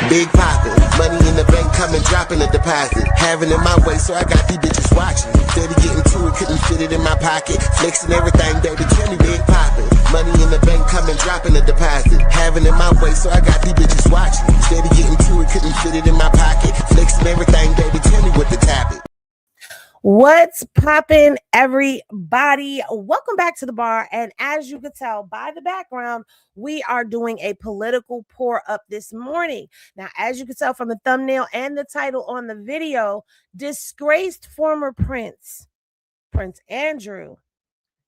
Big poppin', money in the bank, coming dropping a deposit. Having it my way, so I got these bitches watching. Steady getting to it, couldn't fit it in my pocket. Flexing everything, baby, tell me big poppin'. Money in the bank, coming dropping a deposit. Having it my way, so I got these bitches watching. Steady getting to it, couldn't fit it in my pocket. Flexing everything, baby, tell me what to tap it. What's poppin', everybody? Welcome back to the bar. And as you can tell by the background, we are doing a political pour up this morning. Now, as you can tell from the thumbnail and the title on the video, disgraced former Prince Andrew,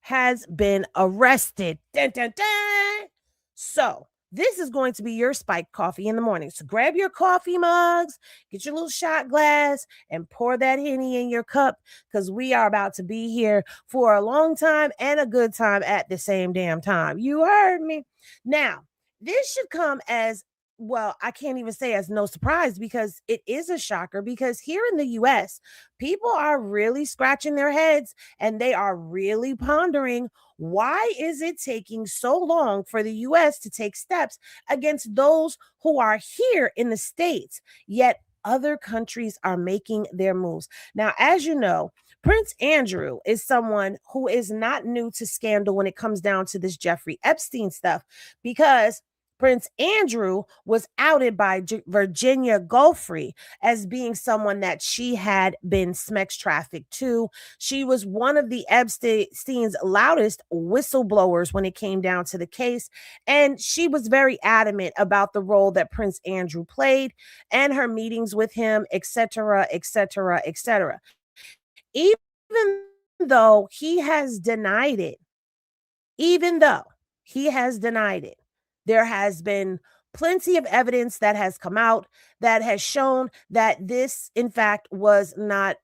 has been arrested. Dun, dun, dun. So this is going to be your spiked coffee in the morning. So grab your coffee mugs, get your little shot glass, and pour that Henny in your cup, because we are about to be here for a long time and a good time at the same damn time. You heard me. Now, this should come as, well, I can't even say as no surprise, because it is a shocker, because here in the US, people are really scratching their heads and they are really pondering, why is it taking so long for the US to take steps against those who are here in the States, yet other countries are making their moves? Now, as you know, Prince Andrew is someone who is not new to scandal when it comes down to this Jeffrey Epstein stuff, because Prince Andrew was outed by Virginia Giuffre as being someone that she had been sex trafficked to. She was one of the Epstein's loudest whistleblowers when it came down to the case, and she was very adamant about the role that Prince Andrew played and her meetings with him, etc., etc., etc. Even though he has denied it, there has been plenty of evidence that has come out that has shown that this, in fact, was not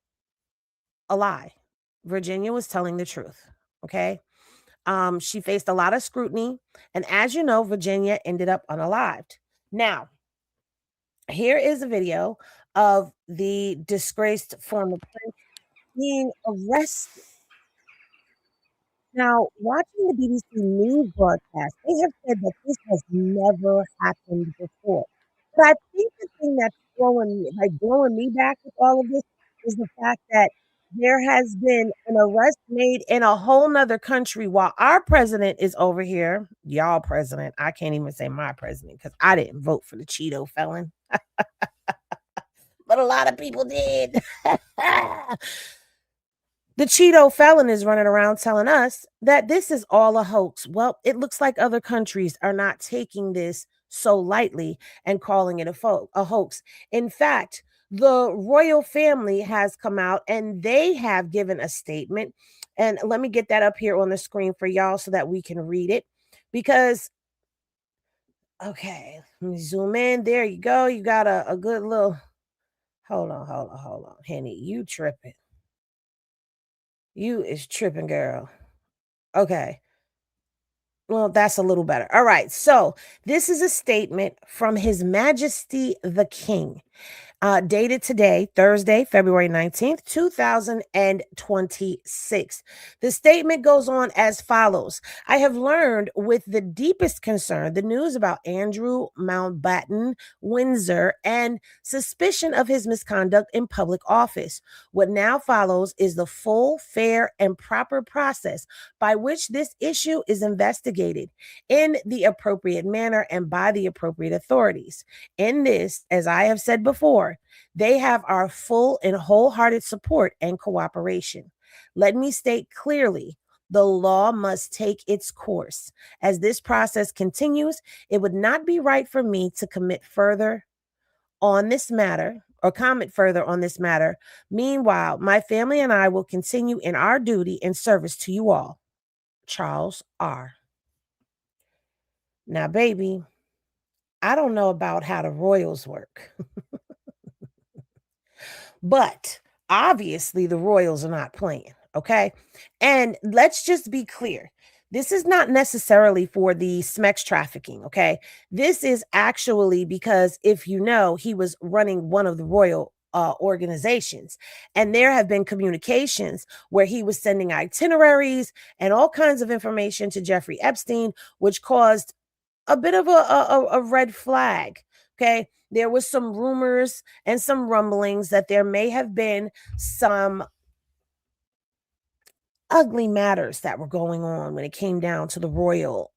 a lie. Virginia was telling the truth, okay? She faced a lot of scrutiny, and as you know, Virginia ended up unalived. Now, here is a video of the disgraced former prince being arrested. Now, watching the BBC News broadcast, they have said that this has never happened before. But I think the thing that's blowing me back with all of this is the fact that there has been an arrest made in a whole nother country while our president is over here. Y'all president. I can't even say my president because I didn't vote for the Cheeto felon. But a lot of people did. The Cheeto felon is running around telling us that this is all a hoax. Well, it looks like other countries are not taking this so lightly and calling it a hoax. In fact, the royal family has come out and they have given a statement. And let me get that up here on the screen for y'all so that we can read it. Because, okay, let me zoom in. There you go. You got a good little, hold on. Henny, you tripping. You is tripping, girl. Okay. Well, that's a little better. All right. So this is a statement from His Majesty the King, dated today, Thursday, February 19th, 2026. The statement goes on as follows. I have learned with the deepest concern the news about Andrew Mountbatten Windsor and suspicion of his misconduct in public office. What now follows is the full, fair, and proper process by which this issue is investigated in the appropriate manner and by the appropriate authorities. In this, as I have said before, they have our full and wholehearted support and cooperation. Let me state clearly, the law must take its course. As this process continues, it would not be right for me to comment further on this matter. Meanwhile, my family and I will continue in our duty and service to you all. Charles R. Now, baby, I don't know about how the royals work. But obviously the royals are not playing, okay? And let's just be clear. This is not necessarily for the sex trafficking, okay? This is actually because, if you know, he was running one of the royal organizations, and there have been communications where he was sending itineraries and all kinds of information to Jeffrey Epstein, which caused a bit of a red flag Okay. There was some rumors and some rumblings that there may have been some ugly matters that were going on when it came down to the royal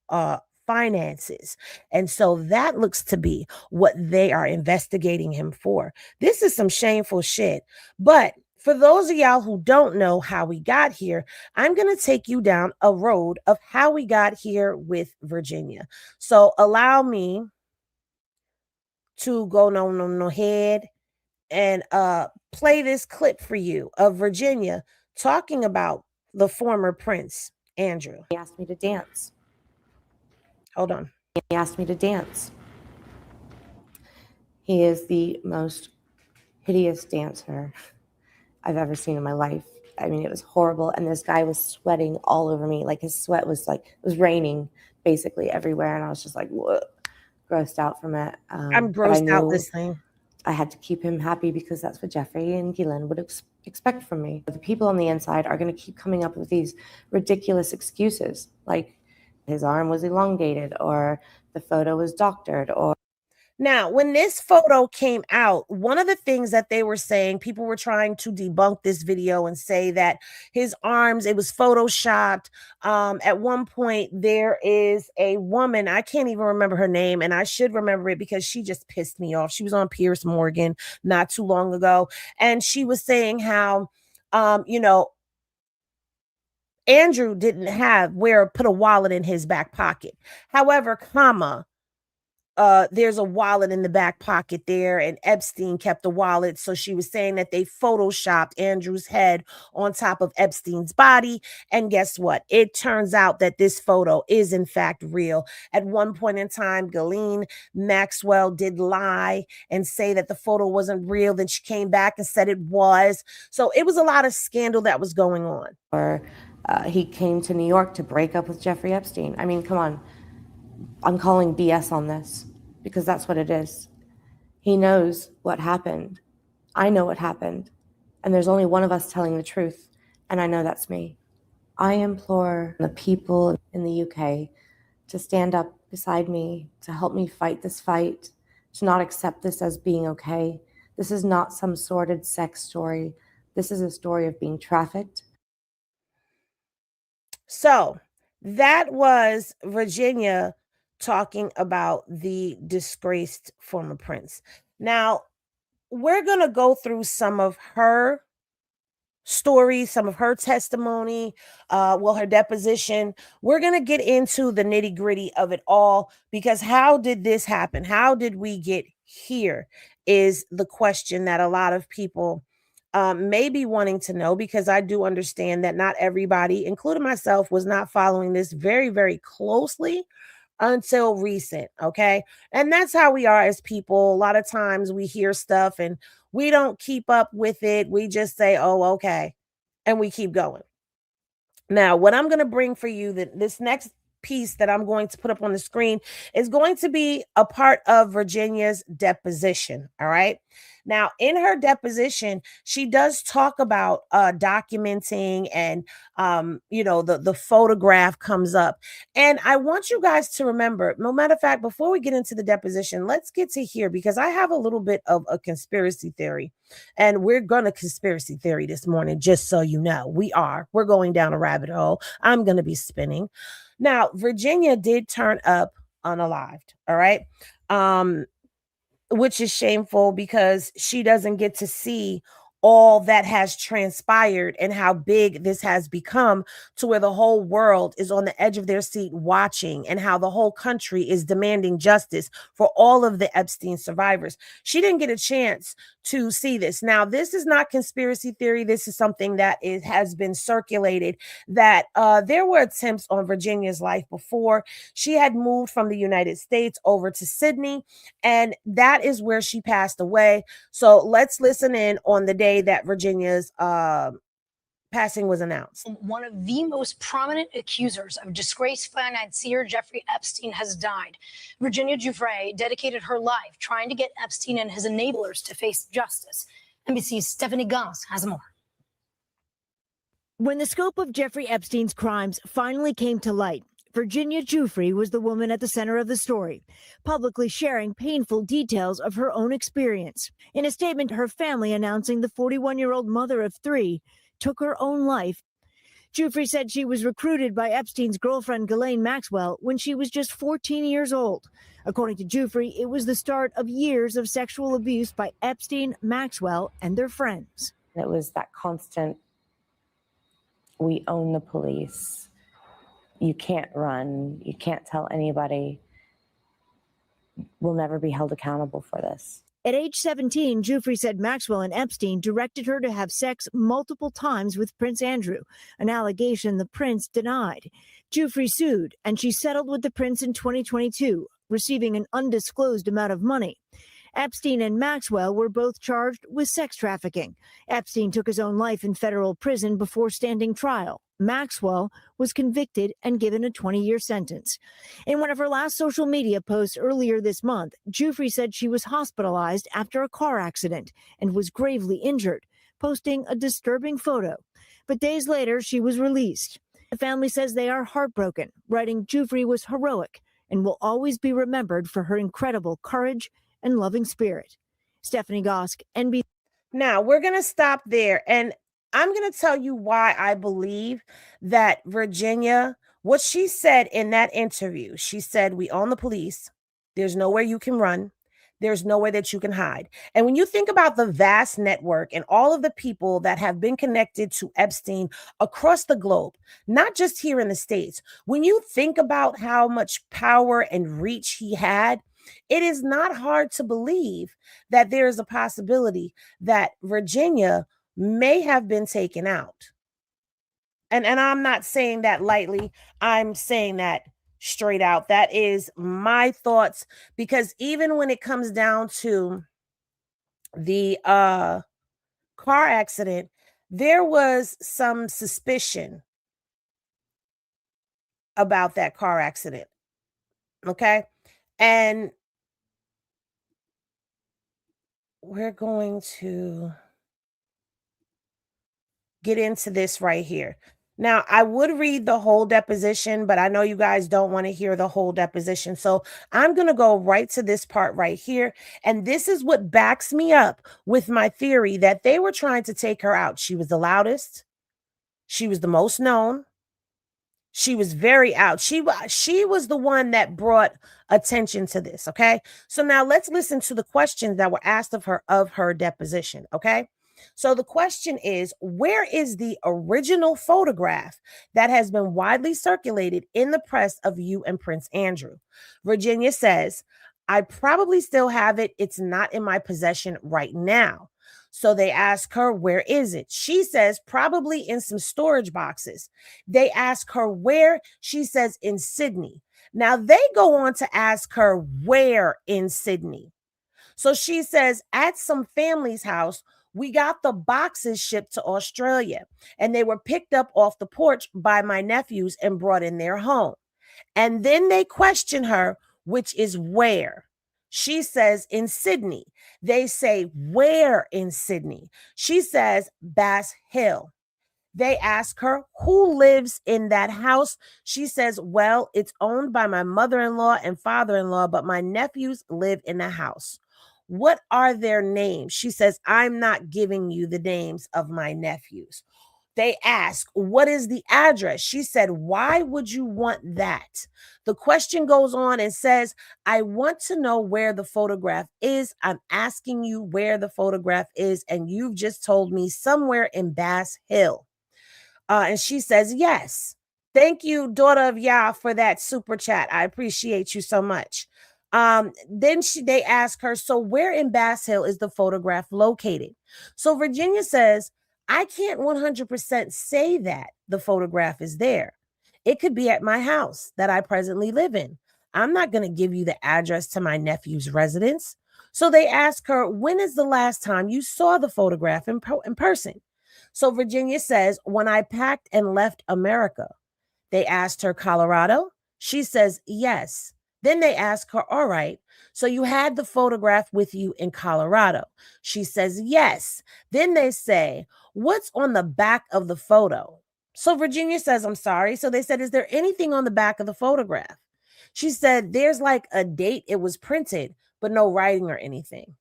finances. And so that looks to be what they are investigating him for. This is some shameful shit. But for those of y'all who don't know how we got here, I'm going to take you down a road of how we got here with Virginia. So allow me to go no ahead and play this clip for you of Virginia talking about the former Prince Andrew. He asked me to dance. Hold on. He asked me to dance. He is the most hideous dancer I've ever seen in my life. I mean, it was horrible. And this guy was sweating all over me. Like his sweat was like, it was raining basically everywhere. And I was just like, whoa, grossed out from it. I'm grossed out this thing. I had to keep him happy because that's what Jeffrey and Ghislaine would expect from me. The people on the inside are going to keep coming up with these ridiculous excuses, like his arm was elongated or the photo was doctored or Now, when this photo came out, one of the things that they were saying, people were trying to debunk this video and say that his arms, it was photoshopped. At one point, there is a woman, I can't even remember her name, and I should remember it because she just pissed me off. She was on Piers Morgan not too long ago, and she was saying how, Andrew didn't put a wallet in his back pocket. However, there's a wallet in the back pocket there, and Epstein kept the wallet. So she was saying that they photoshopped Andrew's head on top of Epstein's body. And guess what? It turns out that this photo is in fact real. At one point in time, Ghislaine Maxwell did lie and say that the photo wasn't real. Then she came back and said it was. So it was a lot of scandal that was going on. Or he came to New York to break up with Jeffrey Epstein. I mean, come on. I'm calling BS on this because that's what it is. He knows what happened. I know what happened. And there's only one of us telling the truth. And I know that's me. I implore the people in the UK to stand up beside me, to help me fight this fight, to not accept this as being okay. This is not some sordid sex story. This is a story of being trafficked. So that was Virginia talking about the disgraced former prince. Now, we're going to go through some of her stories, some of her testimony, her deposition. We're going to get into the nitty gritty of it all because how did this happen? How did we get here is the question that a lot of people may be wanting to know, because I do understand that not everybody, including myself, was not following this very, very closely until recent. Okay. And that's how we are as people. A lot of times we hear stuff and we don't keep up with it. We just say, oh, okay. And we keep going. Now, what I'm going to bring for you, this next piece that I'm going to put up on the screen is going to be a part of Virginia's deposition. All right. Now, in her deposition, she does talk about documenting and, the photograph comes up. And I want you guys to remember, no matter of fact, before we get into the deposition, let's get to here because I have a little bit of a conspiracy theory. And we're going to conspiracy theory this morning, just so you know. We're going down a rabbit hole. I'm going to be spinning. Now, Virginia did turn up unalived. All right. Which is shameful because she doesn't get to see all that has transpired and how big this has become to where the whole world is on the edge of their seat watching and how the whole country is demanding justice for all of the Epstein survivors. She didn't get a chance to see this. Now, this is not conspiracy theory. This is something that has been circulated that there were attempts on Virginia's life before. She had moved from the United States over to Sydney, and that is where she passed away. So let's listen in on the day that Virginia's passing was announced. One of the most prominent accusers of disgraced financier Jeffrey Epstein has died. Virginia Giuffre dedicated her life trying to get Epstein and his enablers to face justice. NBC's Stephanie Goss has more. When the scope of Jeffrey Epstein's crimes finally came to light, Virginia Giuffre was the woman at the center of the story, publicly sharing painful details of her own experience. In a statement, her family announcing the 41-year-old mother of 3 took her own life. Giuffre said she was recruited by Epstein's girlfriend Ghislaine Maxwell when she was just 14 years old. According to Giuffre, it was the start of years of sexual abuse by Epstein, Maxwell, and their friends. It was that constant, we own the police. You can't run. You can't tell anybody. We'll never be held accountable for this. At age 17, Giuffre said Maxwell and Epstein directed her to have sex multiple times with Prince Andrew, an allegation the prince denied. Giuffre sued, and she settled with the prince in 2022, receiving an undisclosed amount of money. Epstein and Maxwell were both charged with sex trafficking. Epstein took his own life in federal prison before standing trial. Maxwell was convicted and given a 20-year sentence. In one of her last social media posts earlier this month, Giuffre said she was hospitalized after a car accident and was gravely injured, posting a disturbing photo. But days later, she was released. The family says they are heartbroken, writing Giuffre was heroic and will always be remembered for her incredible courage and loving spirit. Stephanie Gosk, NBC. Now, we're going to stop there, and I'm going to tell you why I believe that Virginia, what she said in that interview, she said, we own the police. There's nowhere you can run. There's nowhere that you can hide. And when you think about the vast network and all of the people that have been connected to Epstein across the globe, not just here in the States, when you think about how much power and reach he had, it is not hard to believe that there is a possibility that Virginia may have been taken out. And I'm not saying that lightly. I'm saying that straight out. That is my thoughts, because even when it comes down to the car accident, there was some suspicion about that car accident. Okay? And we're going to get into this right here. Now, I would read the whole deposition, but I know you guys don't want to hear the whole deposition. So I'm going to go right to this part right here. And this is what backs me up with my theory that they were trying to take her out. She was the loudest. She was the most known. She was very out. She was the one that brought attention to this. Okay. So now let's listen to the questions that were asked of her deposition. Okay. So the question is, where is the original photograph that has been widely circulated in the press of you and Prince Andrew? Virginia says, I probably still have it. It's not in my possession right now. So they ask her, where is it? She says, probably in some storage boxes. They ask her where. She says, in Sydney. Now they go on to ask her where in Sydney. So she says, at some family's house. We got the boxes shipped to Australia, and they were picked up off the porch by my nephews and brought in their home. And then they question her, which is where? She says, in Sydney. They say, where in Sydney? She says, Bass Hill. They ask her, who lives in that house? She says, well, it's owned by my mother-in-law and father-in-law, but my nephews live in the house. What are their names? She says, I'm not giving you the names of my nephews. They ask, what is the address? She said, why would you want that? The question goes on and says, I want to know where the photograph is. I'm asking you where the photograph is, and you've just told me somewhere in Bass Hill. And she says, yes. Thank you, daughter of Yah, for that super chat. I appreciate you so much. Then they ask her, so where in Bass Hill is the photograph located? So Virginia says, I can't 100% say that the photograph is there. It could be at my house that I presently live in. I'm not going to give you the address to my nephew's residence. So they ask her, when is the last time you saw the photograph in person? So Virginia says, when I packed and left America. They asked her, Colorado? She says, yes. Then they ask her, all right, so you had the photograph with you in Colorado? She says, yes. Then they say, what's on the back of the photo? So Virginia says, I'm sorry. So they said, is there anything on the back of the photograph? She said, there's like a date it was printed, but no writing or anything.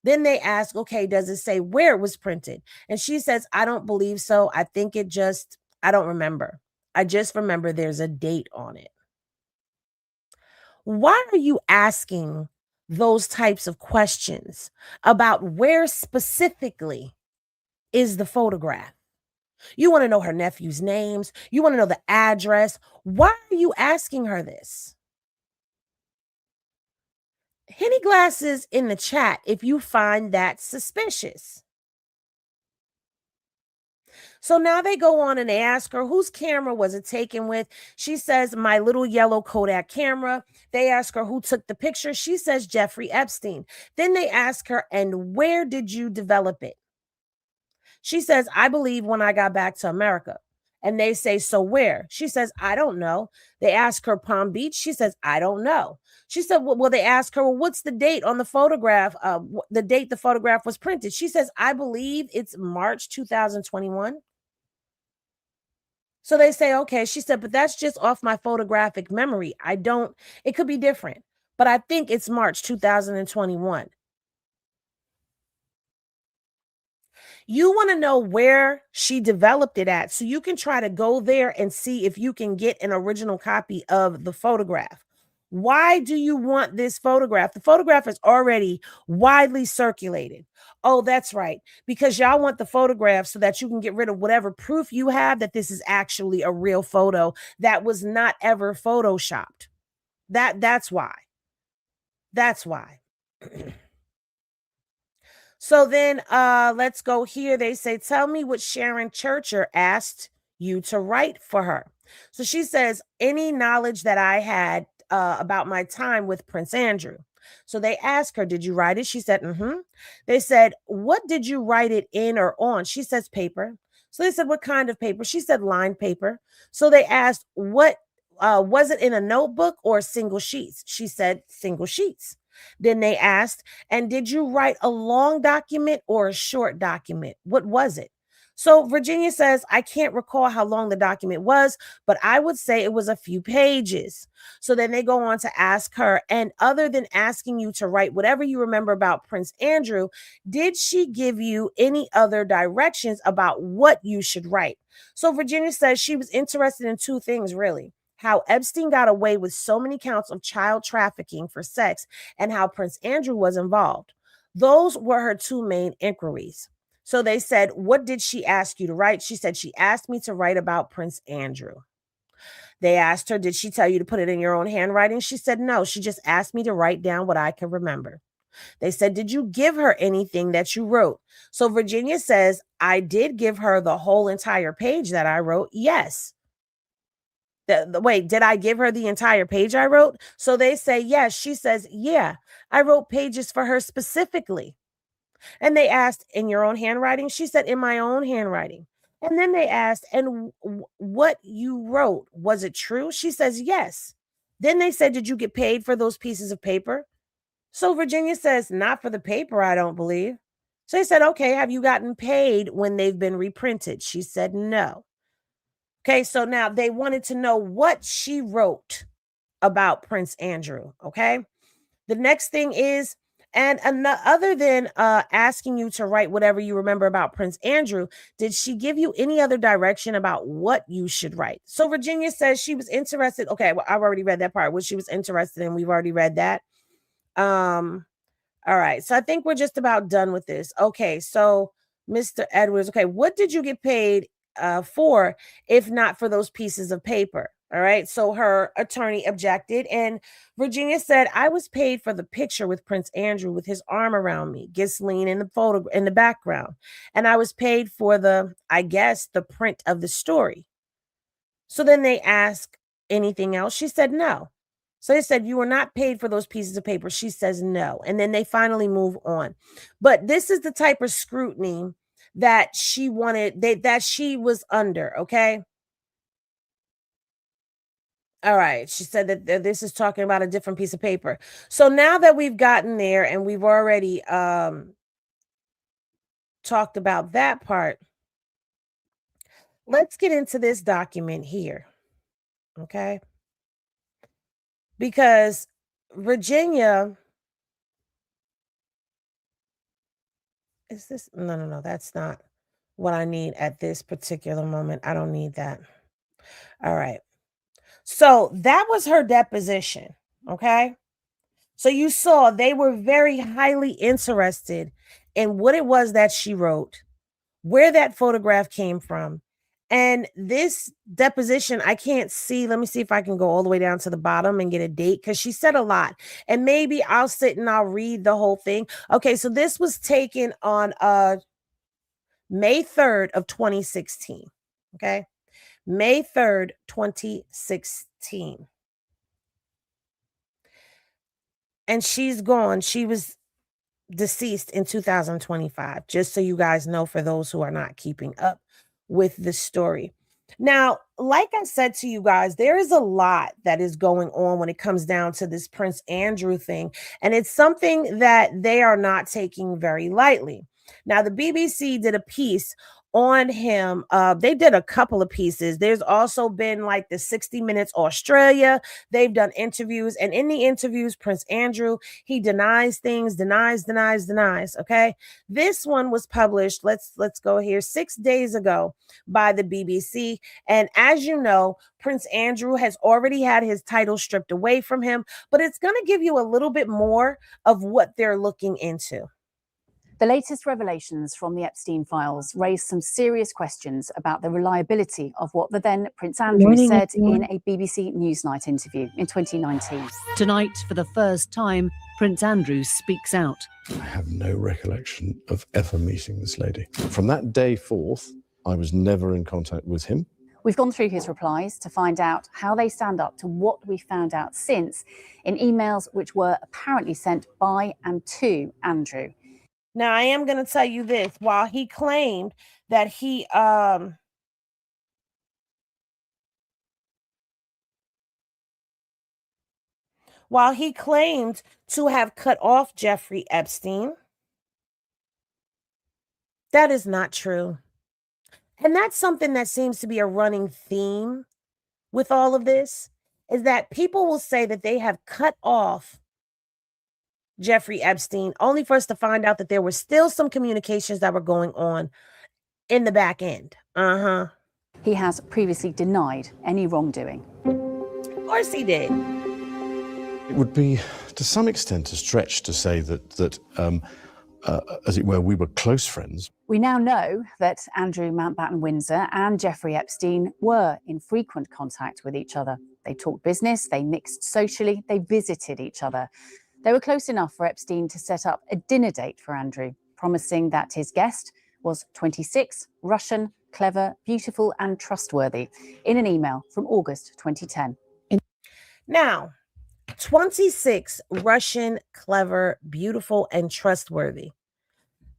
Then they ask, okay, does it say where it was printed? And she says, I don't believe so. I think I don't remember. I just remember there's a date on it. Why are you asking those types of questions about where specifically is the photograph? You want to know her nephew's names. You want to know the address. Why are you asking her this? Henny glasses in the chat if you find that suspicious. So now they go on and they ask her, whose camera was it taken with? She says, my little yellow Kodak camera. They ask her who took the picture. She says, Jeffrey Epstein. Then they ask her, and where did you develop it? She says, I believe when I got back to America. And they say, so where? She says, I don't know. They ask her Palm Beach. She says, I don't know. She said, well, they ask her, well, what's the date on the photograph? The date the photograph was printed. She says, I believe it's March 2021. So they say, okay. She said, but that's just off my photographic memory. It could be different, but I think it's March 2021. You want to know where she developed it at so you can try to go there and see if you can get an original copy of the photograph. Why do you want this photograph? The photograph is already widely circulated. Oh, that's right. Because y'all want the photograph so that you can get rid of whatever proof you have that this is actually a real photo that was not ever photoshopped. That's why. That's why. So then let's go here. They say, tell me what Sharon Churcher asked you to write for her. So she says, any knowledge that I had about my time with Prince Andrew. So they asked her, did you write it? She said, mm-hmm. They said, what did you write it in or on? She says, paper. So they said, what kind of paper? She said, lined paper. So they asked, what was it in a notebook or single sheets? She said, single sheets. Then they asked, and did you write a long document or a short document? What was it? So Virginia says, I can't recall how long the document was, but I would say it was a few pages. So then they go on to ask her, and other than asking you to write whatever you remember about Prince Andrew, did she give you any other directions about what you should write? So Virginia says she was interested in two things, really. How Epstein got away with so many counts of child trafficking for sex and how Prince Andrew was involved. Those were her two main inquiries. So they said, what did she ask you to write? She said, she asked me to write about Prince Andrew. They asked her, did she tell you to put it in your own handwriting? She said, no, she just asked me to write down what I can remember. They said, did you give her anything that you wrote? So Virginia says, I did give her the whole entire page that I wrote. Yes. Wait, did I give her the entire page I wrote? So they say, yes. She says, yeah, I wrote pages for her specifically. And they asked, in your own handwriting? She said, in my own handwriting. And then they asked, and what you wrote, was it true? She says, yes. Then they said, did you get paid for those pieces of paper? So Virginia says, not for the paper, I don't believe. So they said, okay, have you gotten paid when they've been reprinted? She said, no. Okay, so now they wanted to know what she wrote about Prince Andrew. Okay, the next thing is, and other than asking you to write whatever you remember about Prince Andrew, did she give you any other direction about what you should write? So Virginia says she was interested. Okay, well, I've already read that part. What she was interested in, we've already read that. All right, so I think we're just about done with this. Okay, so Mr. Edwards, okay, what did you get paid for if not for those pieces of paper? All right, so her attorney objected, and Virginia said, I was paid for the picture with Prince Andrew with his arm around me, Ghislaine in the photo in the background, and I was paid for the print of the story. So then they asked, anything else? She said no. So they said, you were not paid for those pieces of paper. She says no. And then they finally move on. But this is the type of scrutiny that she wanted, that she was under, okay? All right. She said that this is talking about a different piece of paper. So now that we've gotten there and we've already talked about that part, let's get into this document here. Okay. Because Virginia, is this? No, that's not what I need at this particular moment. I don't need that. All right. So that was her deposition. Okay. So you saw they were very highly interested in what it was that she wrote, where that photograph came from. And this deposition, I can't see. Let me see if I can go all the way down to the bottom and get a date because she said a lot. And maybe I'll sit and I'll read the whole thing. Okay, so this was taken on May 3rd of 2016. Okay. May 3rd, 2016. And she's gone. She was deceased in 2025, just so you guys know, for those who are not keeping up with the story. Now, like I said to you guys, there is a lot that is going on when it comes down to this Prince Andrew thing, and it's something that they are not taking very lightly. Now, the BBC did a piece on him. They did a couple of pieces. There's also been like the 60 Minutes Australia. They've done interviews, and in the interviews, Prince Andrew, he denies things, denies. Okay. This one was published. Let's go here 6 days ago by the BBC. And as you know, Prince Andrew has already had his title stripped away from him, but it's going to give you a little bit more of what they're looking into. The latest revelations from the Epstein files raised some serious questions about the reliability of what the then Prince Andrew said in a BBC Newsnight interview in 2019. Tonight, for the first time, Prince Andrew speaks out. I have no recollection of ever meeting this lady. From that day forth, I was never in contact with him. We've gone through his replies to find out how they stand up to what we found out since in emails which were apparently sent by and to Andrew. Now, I am going to tell you this. While he claimed that he claimed to have cut off Jeffrey Epstein, that is not true. And that's something that seems to be a running theme with all of this, is that people will say that they have cut off Jeffrey Epstein, only for us to find out that there were still some communications that were going on in the back end. He has previously denied any wrongdoing. Of course he did. It would be, to some extent, a stretch to say that as it were, we were close friends. We now know that Andrew Mountbatten-Windsor and Jeffrey Epstein were in frequent contact with each other. They talked business, they mixed socially, they visited each other. They were close enough for Epstein to set up a dinner date for Andrew, promising that his guest was 26, Russian, clever, beautiful, and trustworthy, in an email from August 2010. Now, 26, Russian, clever, beautiful, and trustworthy.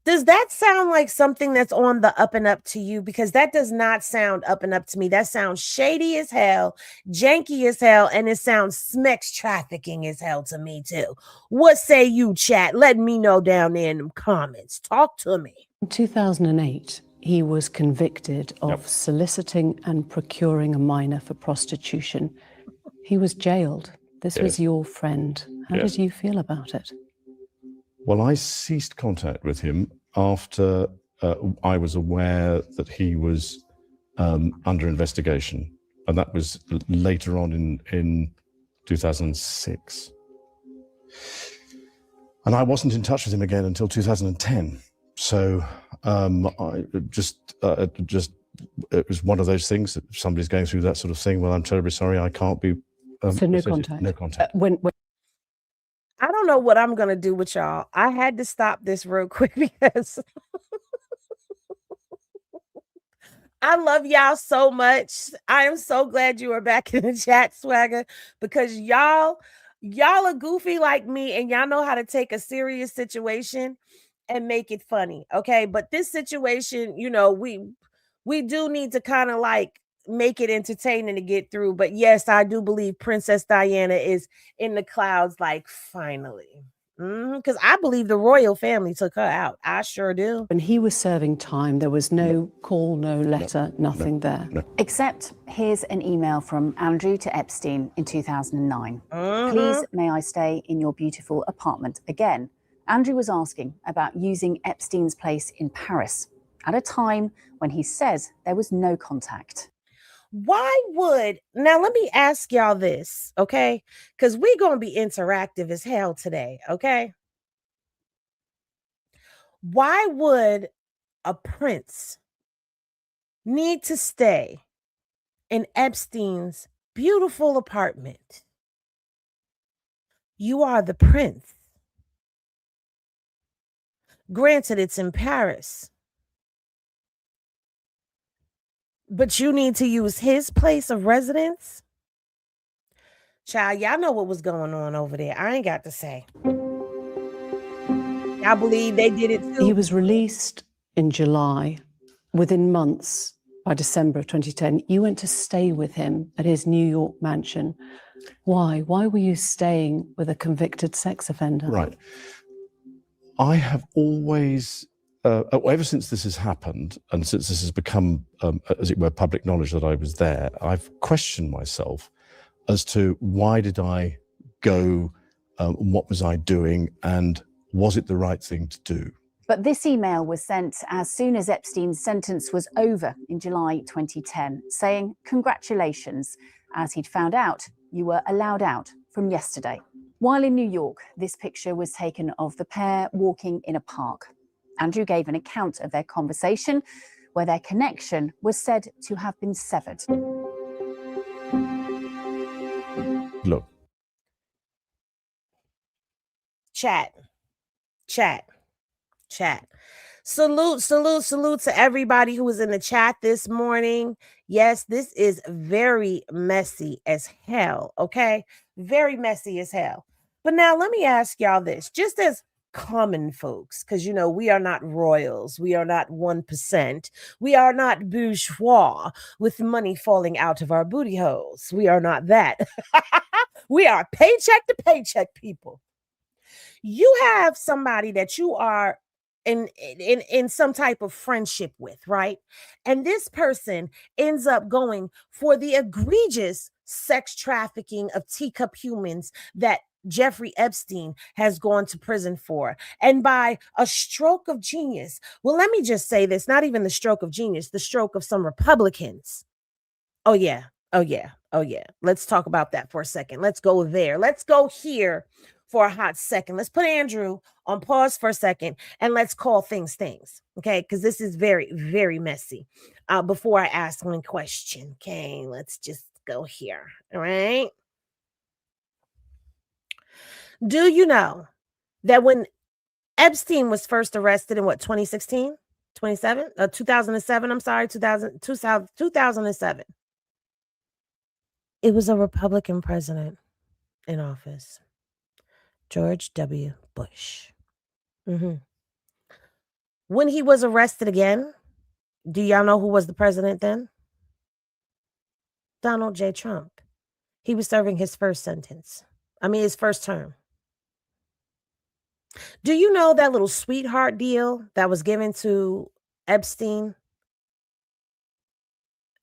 Does that sound like something that's on the up and up to you? Because that does not sound up and up to me. That sounds shady as hell, janky as hell, and it sounds sex trafficking as hell to me too. What say you, chat? Let me know down there in the comments. Talk to me. In 2008, he was convicted of soliciting and procuring a minor for prostitution. He was jailed. This was your friend. How did you feel about it? Well, I ceased contact with him after I was aware that he was under investigation. And that was later on in 2006. And I wasn't in touch with him again until 2010. So I just it was one of those things that if somebody's going through that sort of thing, well, I'm terribly sorry, I can't be... so no contact? No contact. When I don't know what I'm going to do with y'all. I had to stop this real quick because I love y'all so much. I am so glad you are back in the chat, Swagger, because y'all are goofy like me and y'all know how to take a serious situation and make it funny. Okay. But this situation, you know, we do need to kind of like make it entertaining to get through. But yes, I do believe Princess Diana is in the clouds, like finally. Because I believe the royal family took her out. I sure do. When he was serving time, there was no call, no letter, nothing there. Except here's an email from Andrew to Epstein in 2009. Please, may I stay in your beautiful apartment again? Andrew was asking about using Epstein's place in Paris at a time when he says there was no contact. Why would, now let me ask y'all this, okay? Because we're going to be interactive as hell today, okay? Why would a prince need to stay in Epstein's beautiful apartment? You are the prince. Granted, it's in Paris. But you need to use his place of residence? Child, y'all know what was going on over there. I ain't got to say. I believe they did it too. He was released in July. Within months, by December of 2010, you went to stay with him at his New York mansion. Why? Why were you staying with a convicted sex offender? Right. I have always, ever since this has happened, and since this has become, as it were, public knowledge that I was there, I've questioned myself as to why did I go, what was I doing, and was it the right thing to do? But this email was sent as soon as Epstein's sentence was over in July 2010, saying, congratulations, as he'd found out you were allowed out from yesterday. While in New York, this picture was taken of the pair walking in a park. Andrew gave an account of their conversation, where their connection was said to have been severed. Look. Chat. Salute to everybody who was in the chat this morning. Yes, this is very messy as hell, okay? Very messy as hell. But now let me ask y'all this, just as common folks, because, you know, we are not royals. We are not 1%. We are not bourgeois with money falling out of our booty holes. We are not that. We are paycheck to paycheck people. You have somebody that you are in some type of friendship with, right? And this person ends up going for the egregious sex trafficking of teacup humans that Jeffrey Epstein has gone to prison for. And by a stroke of genius, well, let me just say this, not even the stroke of genius, the stroke of some Republicans. Oh yeah. Let's talk about that for a second. Let's go there. Let's go here for a hot second. Let's put Andrew on pause for a second and let's call things, okay? Because this is very, very messy. Before I ask one question, okay, let's just go here, all right? Do you know that when Epstein was first arrested in 2007, I'm sorry, 2007, it was a Republican president in office. George W. Bush. When he was arrested again, do y'all know who was the president then? Donald J. Trump. He was serving his first his first term. Do you know that little sweetheart deal that was given to Epstein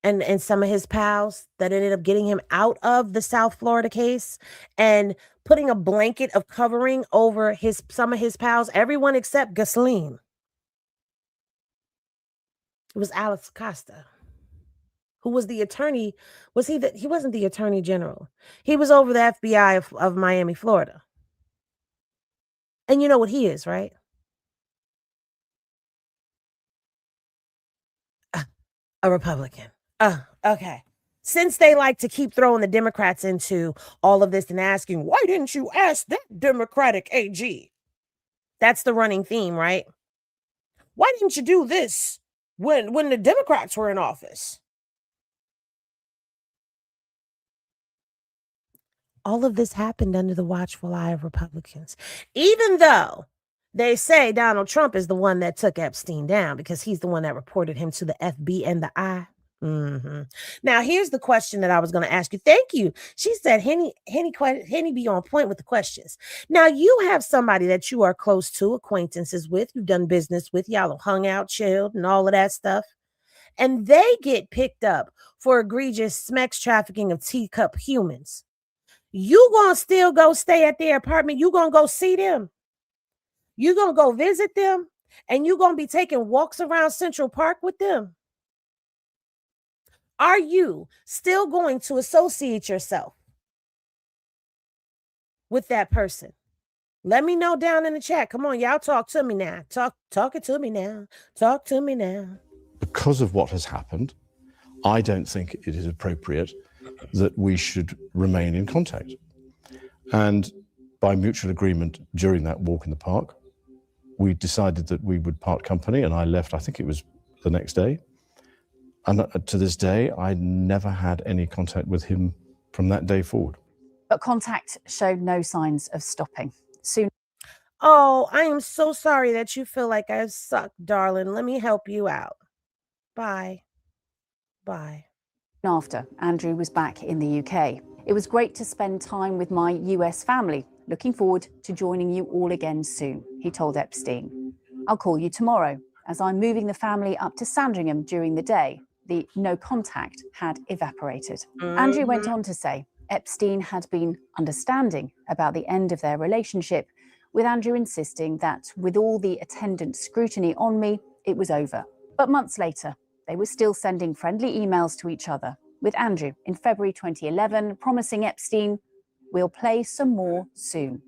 and some of his pals that ended up getting him out of the South Florida case and putting a blanket of covering over some of his pals, everyone except Ghislaine? It was Alex Acosta, who was the attorney. He wasn't the attorney general. He was over the FBI of Miami, Florida. And you know what he is, right? A Republican. Okay. Since they like to keep throwing the Democrats into all of this and asking, why didn't you ask that Democratic AG? That's the running theme, right? Why didn't you do this when the Democrats were in office? All of this happened under the watchful eye of Republicans, even though they say Donald Trump is the one that took Epstein down because he's the one that reported him to the FB and the I. Now, here's the question that I was going to ask you. Thank you. She said, Henny be on point with the questions. Now, you have somebody that you are close to, acquaintances with, you've done business with, y'all have hung out, chilled, and all of that stuff. And they get picked up for egregious sex trafficking of teacup humans. You gonna still go stay at their apartment? You gonna go see them? You gonna go visit them? And you gonna be taking walks around Central Park with them? Are you still going to associate yourself with that person? Let me know down in the chat. Come on, y'all, talk to me now. Talk it to me now. Talk to me now. Because of what has happened, I don't think it is appropriate that we should remain in contact. And by mutual agreement during that walk in the park, we decided that we would part company, and I left, I think it was the next day. And to this day, I never had any contact with him from that day forward. But contact showed no signs of stopping. Soon Oh, I am so sorry that you feel like I suck, darling. Let me help you out. Bye. Bye. after, Andrew was back in the UK. It was great to spend time with my US family. Looking forward to joining you all again soon, he told Epstein. I'll call you tomorrow, as I'm moving the family up to Sandringham during the day. The no contact had evaporated. Andrew went on to say Epstein had been understanding about the end of their relationship, with Andrew insisting that with all the attendant scrutiny on me, it was over. But months later, they were still sending friendly emails to each other, with Andrew in February 2011 promising Epstein, "We'll play some more soon."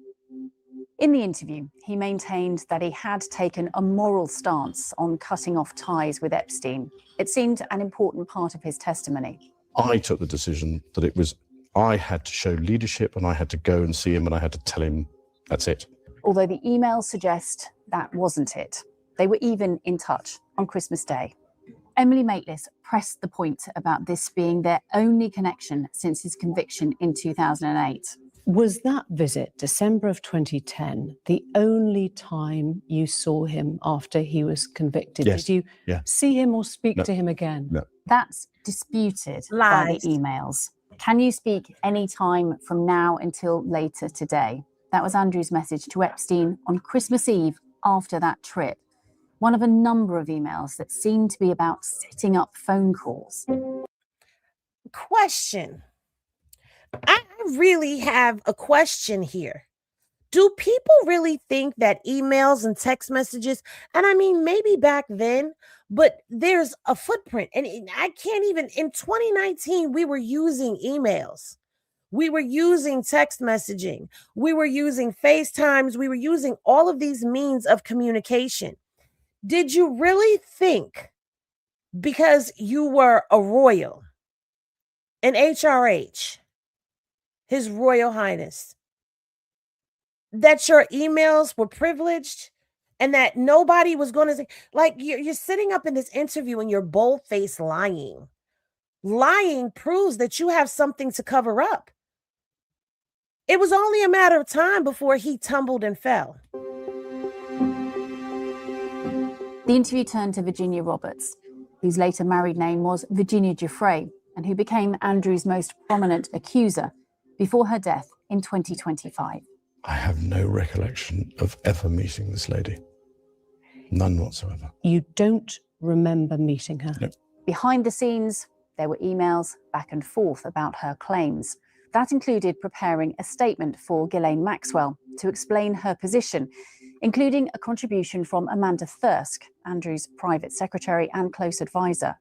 In the interview, he maintained that he had taken a moral stance on cutting off ties with Epstein. It seemed an important part of his testimony. I took the decision that it was, I had to show leadership and I had to go and see him and I had to tell him, that's it. Although the emails suggest that wasn't it. They were even in touch on Christmas Day. Emily Maitlis pressed the point about this being their only connection since his conviction in 2008. Was that visit, December of 2010, the only time you saw him after he was convicted? Yes. Did you see him or speak to him again? No. That's disputed by Lies. the emails. Can you speak any time from now until later today? That was Andrew's message to Epstein on Christmas Eve after that trip. One of a number of emails that seemed to be about setting up phone calls. Question. I really have a question here. Do people really think that emails and text messages, and I mean, maybe back then, but there's a footprint. And I can't even, in 2019, we were using emails. We were using text messaging. We were using FaceTimes. We were using all of these means of communication. Did you really think, because you were a royal, an HRH, His Royal Highness, that your emails were privileged and that nobody was going to say, like, you're sitting up in this interview and you're bold-faced lying. Lying proves that you have something to cover up. It was only a matter of time before he tumbled and fell. The interview turned to Virginia Roberts, whose later married name was Virginia Giuffre, and who became Andrew's most prominent accuser before her death in 2025. I have no recollection of ever meeting this lady. None whatsoever. You don't remember meeting her? No. Behind the scenes, there were emails back and forth about her claims. That included preparing a statement for Ghislaine Maxwell to explain her position, including a contribution from Amanda Thirsk, Andrew's private secretary and close advisor.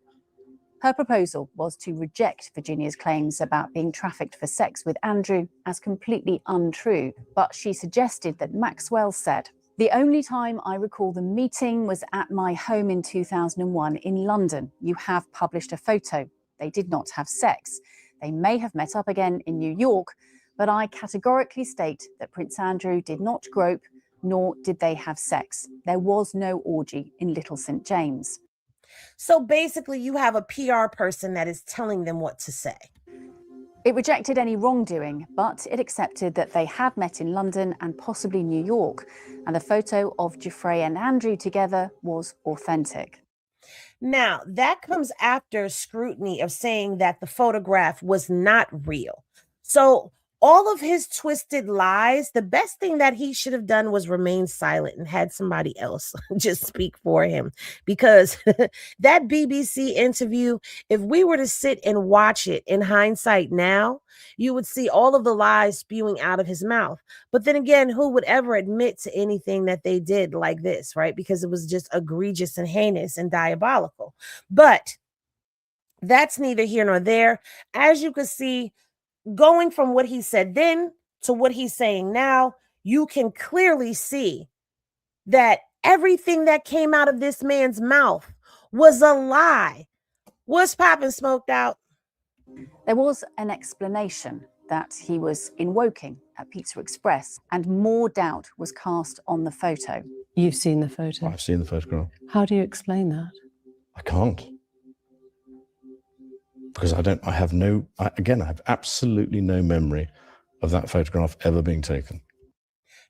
Her proposal was to reject Virginia's claims about being trafficked for sex with Andrew as completely untrue, but she suggested that Maxwell said, "The only time I recall the meeting was at my home in 2001 in London. You have published a photo. They did not have sex. They may have met up again in New York, but I categorically state that Prince Andrew did not grope, nor did they have sex. There was no orgy in Little St. James." So basically, you have a PR person that is telling them what to say. It rejected any wrongdoing, but it accepted that they had met in London and possibly New York, and the photo of Giuffre and Andrew together was authentic. Now, that comes after scrutiny of saying that the photograph was not real. So, all of his twisted lies, the best thing that he should have done was remain silent and had somebody else just speak for him. Because that BBC interview, if we were to sit and watch it in hindsight now, you would see all of the lies spewing out of his mouth. But then again, who would ever admit to anything that they did like this, right? Because it was just egregious and heinous and diabolical. But that's neither here nor there. As you can see, going from what he said then to what he's saying now, you can clearly see that everything that came out of this man's mouth was a lie. What's popping, Smoked Out? There was an explanation that he was in Woking at Pizza Express, and more doubt was cast on the photo. You've seen the photo. I've seen the photograph. How do you explain that? I can't. Because I have absolutely no memory of that photograph ever being taken.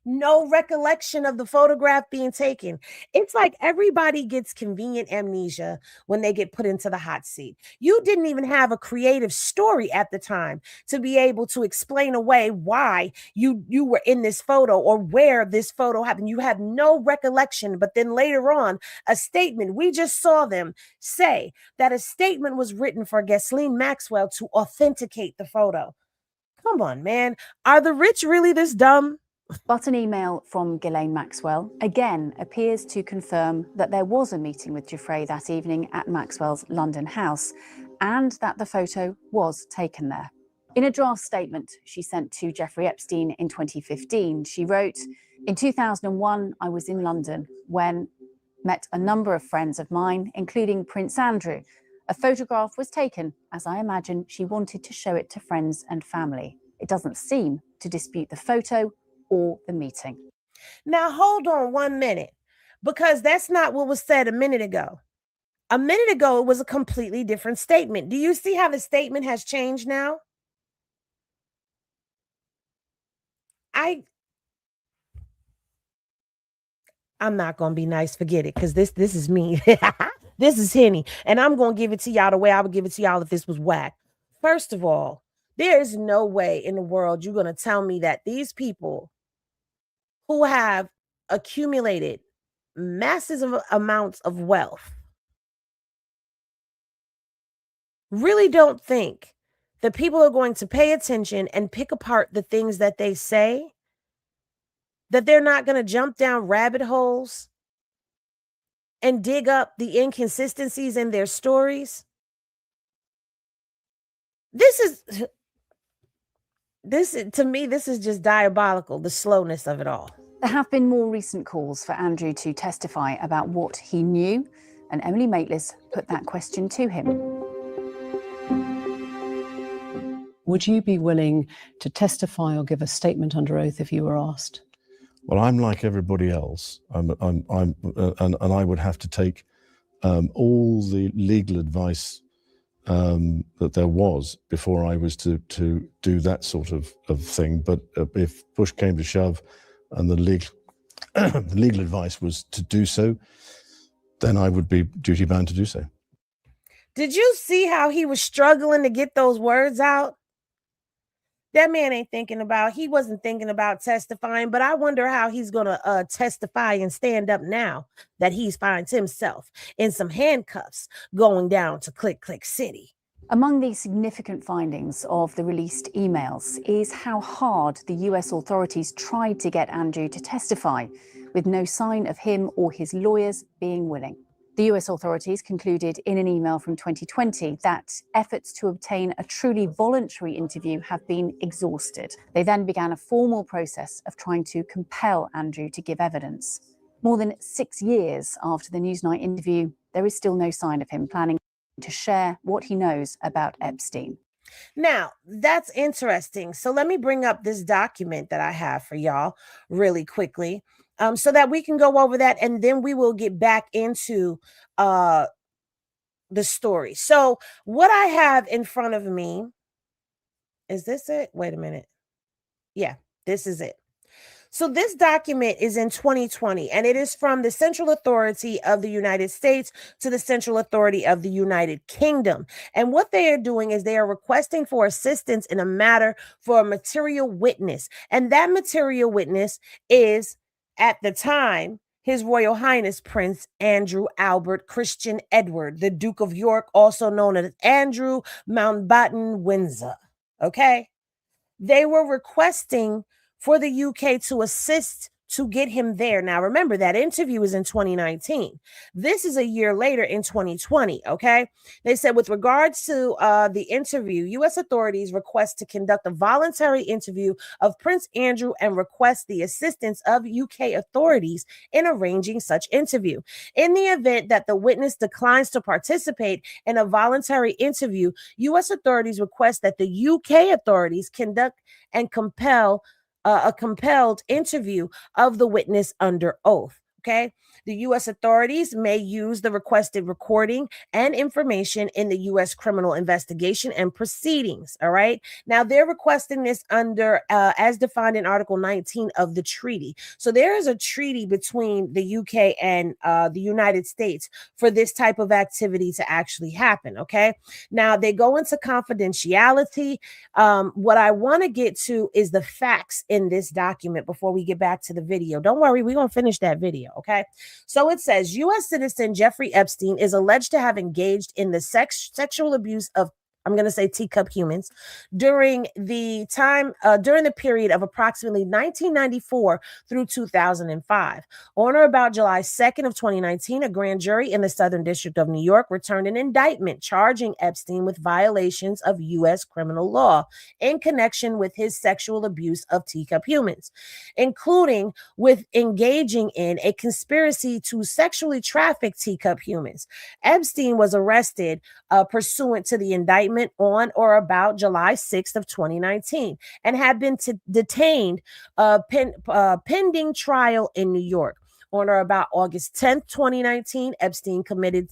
No recollection of the photograph being taken. It's like everybody gets convenient amnesia when they get put into the hot seat. You didn't even have a creative story at the time to be able to explain away why you were in this photo or where this photo happened. You have no recollection. But then later on, a statement, we just saw them say that a statement was written for Ghislaine Maxwell to authenticate the photo. Come on, man. Are the rich really this dumb? But an email from Ghislaine Maxwell again appears to confirm that there was a meeting with Giuffre that evening at Maxwell's London house and that the photo was taken there. In a draft statement she sent to Jeffrey Epstein in 2015, she wrote, "In 2001, I was in London when met a number of friends of mine, including Prince Andrew. A photograph was taken as I imagine she wanted to show it to friends and family. It doesn't seem to dispute the photo or the meeting." Now, hold on 1 minute, because that's not what was said a minute ago. A minute ago, it was a completely different statement. Do you see how the statement has changed now? I'm not going to be nice. Forget it, because this is me. This is Henny, and I'm going to give it to y'all the way I would give it to y'all if this was whack. First of all, there is no way in the world you're going to tell me that these people who have accumulated massive amounts of wealth really don't think that people are going to pay attention and pick apart the things that they say, that they're not going to jump down rabbit holes and dig up the inconsistencies in their stories. To me, this is just diabolical, the slowness of it all. There have been more recent calls for Andrew to testify about what he knew, and Emily Maitlis put that question to him. Would you be willing to testify or give a statement under oath if you were asked? Well, I'm like everybody else. And I would have to take all the legal advice that there was before I was to do that sort of thing. But if push came to shove and the legal advice was to do so, then I would be duty bound to do so. Did you see how he was struggling to get those words out? That man he wasn't thinking about testifying, but I wonder how he's going to testify and stand up now that he finds himself in some handcuffs going down to Click Click City. Among the significant findings of the released emails is how hard the US authorities tried to get Andrew to testify, with no sign of him or his lawyers being willing. The US authorities concluded in an email from 2020 that efforts to obtain a truly voluntary interview have been exhausted. They then began a formal process of trying to compel Andrew to give evidence. More than 6 years after the Newsnight interview, there is still no sign of him planning to share what he knows about Epstein. Now, that's interesting. So let me bring up this document that I have for y'all really quickly, so that we can go over that, and then we will get back into the story. So what I have in front of me, is this it? Wait a minute. Yeah, this is it. So this document is in 2020, and it is from the Central Authority of the United States to the Central Authority of the United Kingdom. And what they are doing is they are requesting for assistance in a matter for a material witness. And that material witness is, at the time, His Royal Highness Prince Andrew Albert Christian Edward, the Duke of York, also known as Andrew Mountbatten Windsor. Okay? They were requesting for the UK to assist to get him there. Now, remember, that interview was in 2019. This is a year later in 2020, okay? They said with regards to the interview, U.S. authorities request to conduct a voluntary interview of Prince Andrew and request the assistance of UK authorities in arranging such interview. In the event that the witness declines to participate in a voluntary interview, U.S. authorities request that the UK authorities conduct and compel a compelled interview of the witness under oath. Okay. The U.S. authorities may use the requested recording and information in the U.S. criminal investigation and proceedings. All right. Now, they're requesting this under, as defined in Article 19 of the treaty. So there is a treaty between the UK and the United States for this type of activity to actually happen. Okay. Now, they go into confidentiality. What I want to get to is the facts in this document before we get back to the video. Don't worry, we're going to finish that video. Okay. So it says U.S. citizen Jeffrey Epstein is alleged to have engaged in the sexual abuse of, I'm going to say, teacup humans during the period of approximately 1994 through 2005. On or about July 2nd of 2019, a grand jury in the Southern District of New York returned an indictment charging Epstein with violations of U.S. criminal law in connection with his sexual abuse of teacup humans, including with engaging in a conspiracy to sexually traffic teacup humans. Epstein was arrested pursuant to the indictment on or about July 6th of 2019 and had been detained pending trial in New York. On or about August 10th, 2019, Epstein committed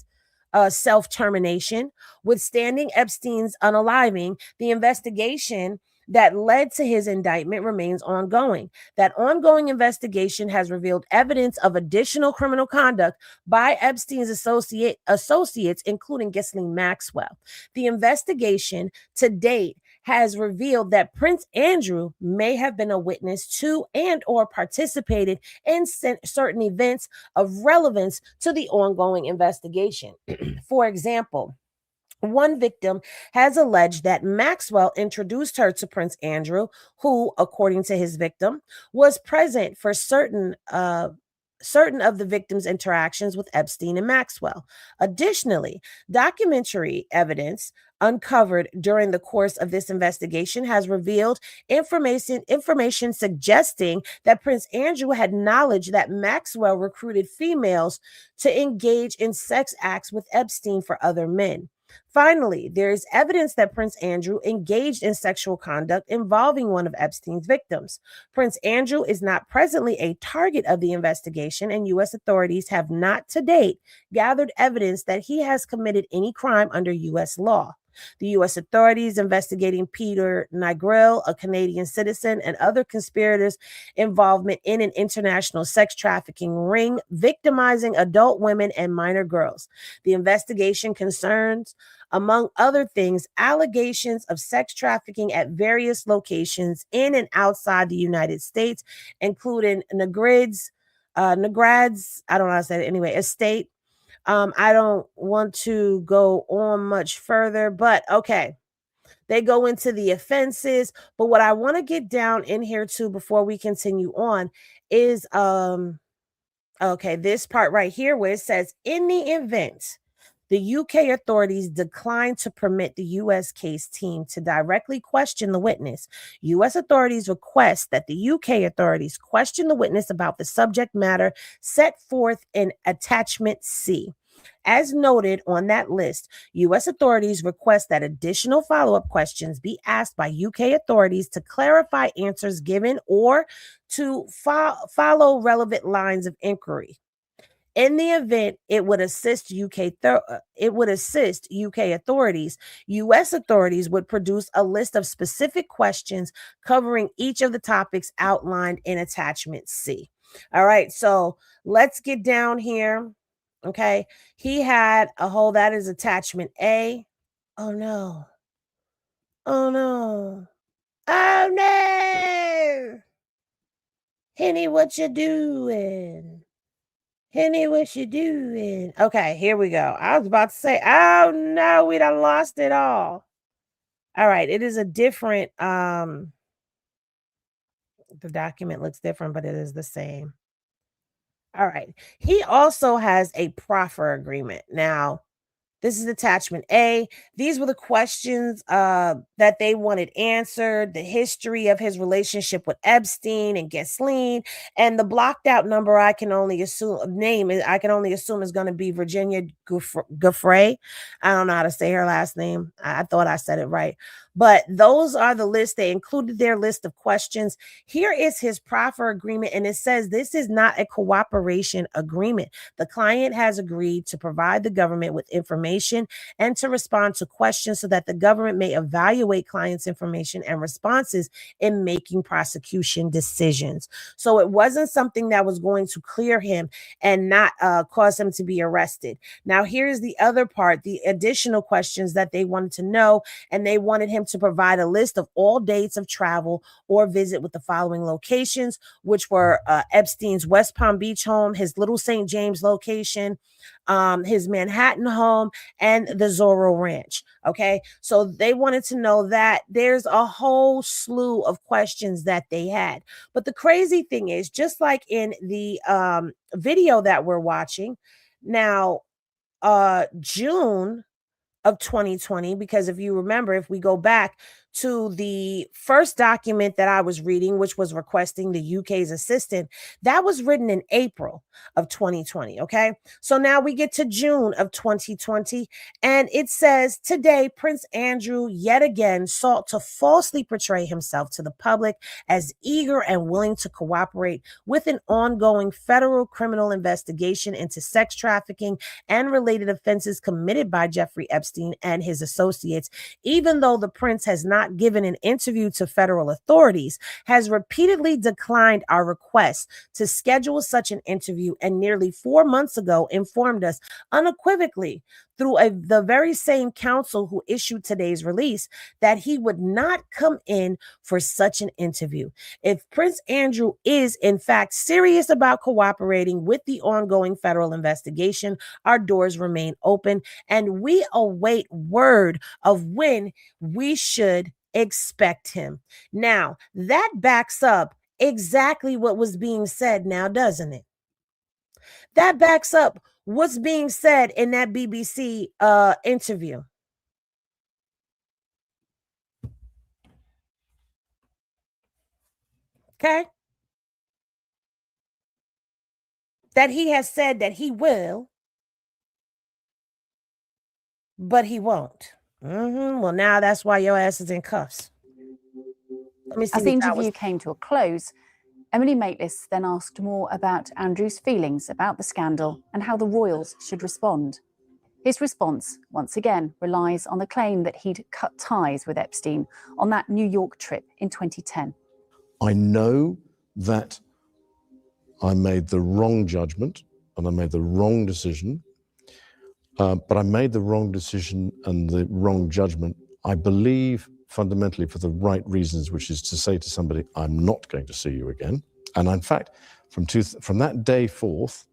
self-termination. Withstanding Epstein's unaliving, the investigation that led to his indictment remains ongoing. That ongoing investigation has revealed evidence of additional criminal conduct by Epstein's associates, including Ghislaine Maxwell. The investigation to date has revealed that Prince Andrew may have been a witness to and or participated in certain events of relevance to the ongoing investigation. For example, one victim has alleged that Maxwell introduced her to Prince Andrew, who, according to his victim, was present for certain of the victim's interactions with Epstein and Maxwell. Additionally, documentary evidence uncovered during the course of this investigation has revealed information suggesting that Prince Andrew had knowledge that Maxwell recruited females to engage in sex acts with Epstein for other men. Finally, there is evidence that Prince Andrew engaged in sexual conduct involving one of Epstein's victims. Prince Andrew is not presently a target of the investigation, and U.S. authorities have not to date gathered evidence that he has committed any crime under U.S. law. The U.S. authorities investigating Peter Nigril, a Canadian citizen, and other conspirators' involvement in an international sex trafficking ring victimizing adult women and minor girls. The investigation concerns, among other things, allegations of sex trafficking at various locations in and outside the United States, including Nagrad's, I don't know how to say it anyway, estate. I don't want to go on much further, but okay. They go into the offenses, but what I want to get down in here too before we continue on is this part right here where it says, in the event the UK authorities declined to permit the U.S. case team to directly question the witness, U.S. authorities request that the UK authorities question the witness about the subject matter set forth in Attachment C. As noted on that list, U.S. authorities request that additional follow-up questions be asked by UK authorities to clarify answers given or to follow relevant lines of inquiry. In the event it would assist UK authorities, US authorities would produce a list of specific questions covering each of the topics outlined in attachment C. All right, so let's get down here. Okay, he had a whole, that is attachment A. Oh no. Oh no. Oh no. Henny, what you doing? Henny, what you doing? Okay, here we go. I was about to say, oh no, we done lost it all. All right, it is a different, the document looks different, but it is the same. All right. He also has a proffer agreement. Now, this is attachment A. These were the questions that they wanted answered, the history of his relationship with Epstein and Ghislaine, and the blocked out number I can only assume is going to be Virginia Giuffre. I don't know how to say her last name. I thought I said it right. But those are the list. They included their list of questions. Here is his proffer agreement, and it says this is not a cooperation agreement. The client has agreed to provide the government with information and to respond to questions so that the government may evaluate clients' information and responses in making prosecution decisions. So it wasn't something that was going to clear him and not cause him to be arrested. Now, here's the other part, the additional questions that they wanted to know, and they wanted him to provide a list of all dates of travel or visit with the following locations, which were Epstein's West Palm Beach home, his Little St. James location, his Manhattan home, and the Zorro Ranch. Okay, so they wanted to know that. There's a whole slew of questions that they had. But the crazy thing is, just like in the video that we're watching now, June of 2020, because if you remember, if we go back to the first document that I was reading, which was requesting the UK's assistance, that was written in April of 2020. Okay, so now we get to June of 2020, and it says, today, Prince Andrew yet again sought to falsely portray himself to the public as eager and willing to cooperate with an ongoing federal criminal investigation into sex trafficking and related offenses committed by Jeffrey Epstein and his associates, even though the prince has not given an interview to federal authorities, has repeatedly declined our request to schedule such an interview, and nearly 4 months ago informed us unequivocally through the very same counsel who issued today's release that he would not come in for such an interview. If Prince Andrew is in fact serious about cooperating with the ongoing federal investigation, our doors remain open, and we await word of when we should expect him. Now, that backs up exactly what was being said now, doesn't it? That backs up what's being said in that BBC interview. Okay? That he has said that he will, but he won't. Well, now that's why your ass is in cuffs. Let me see. As the interview came to a close, Emily Maitlis then asked more about Andrew's feelings about the scandal and how the royals should respond. His response, once again, relies on the claim that he'd cut ties with Epstein on that New York trip in 2010. I know that I made the wrong judgment and I made the wrong decision, but I made the wrong decision and the wrong judgment, I believe, fundamentally for the right reasons, which is to say to somebody, I'm not going to see you again. And in fact, from that day forth,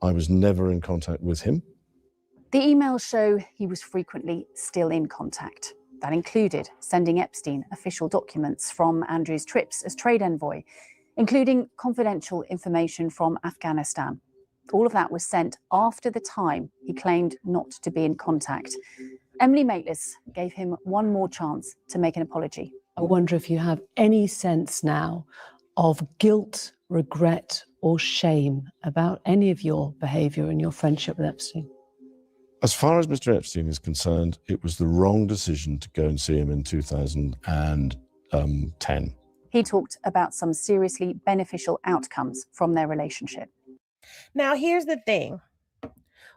I was never in contact with him. The emails show he was frequently still in contact. That included sending Epstein official documents from Andrew's trips as trade envoy, including confidential information from Afghanistan. All of that was sent after the time he claimed not to be in contact. Emily Maitlis gave him one more chance to make an apology. I wonder if you have any sense now of guilt, regret, or shame about any of your behavior and your friendship with Epstein. As far as Mr. Epstein is concerned, it was the wrong decision to go and see him in 2010. He talked about some seriously beneficial outcomes from their relationship. Now, here's the thing.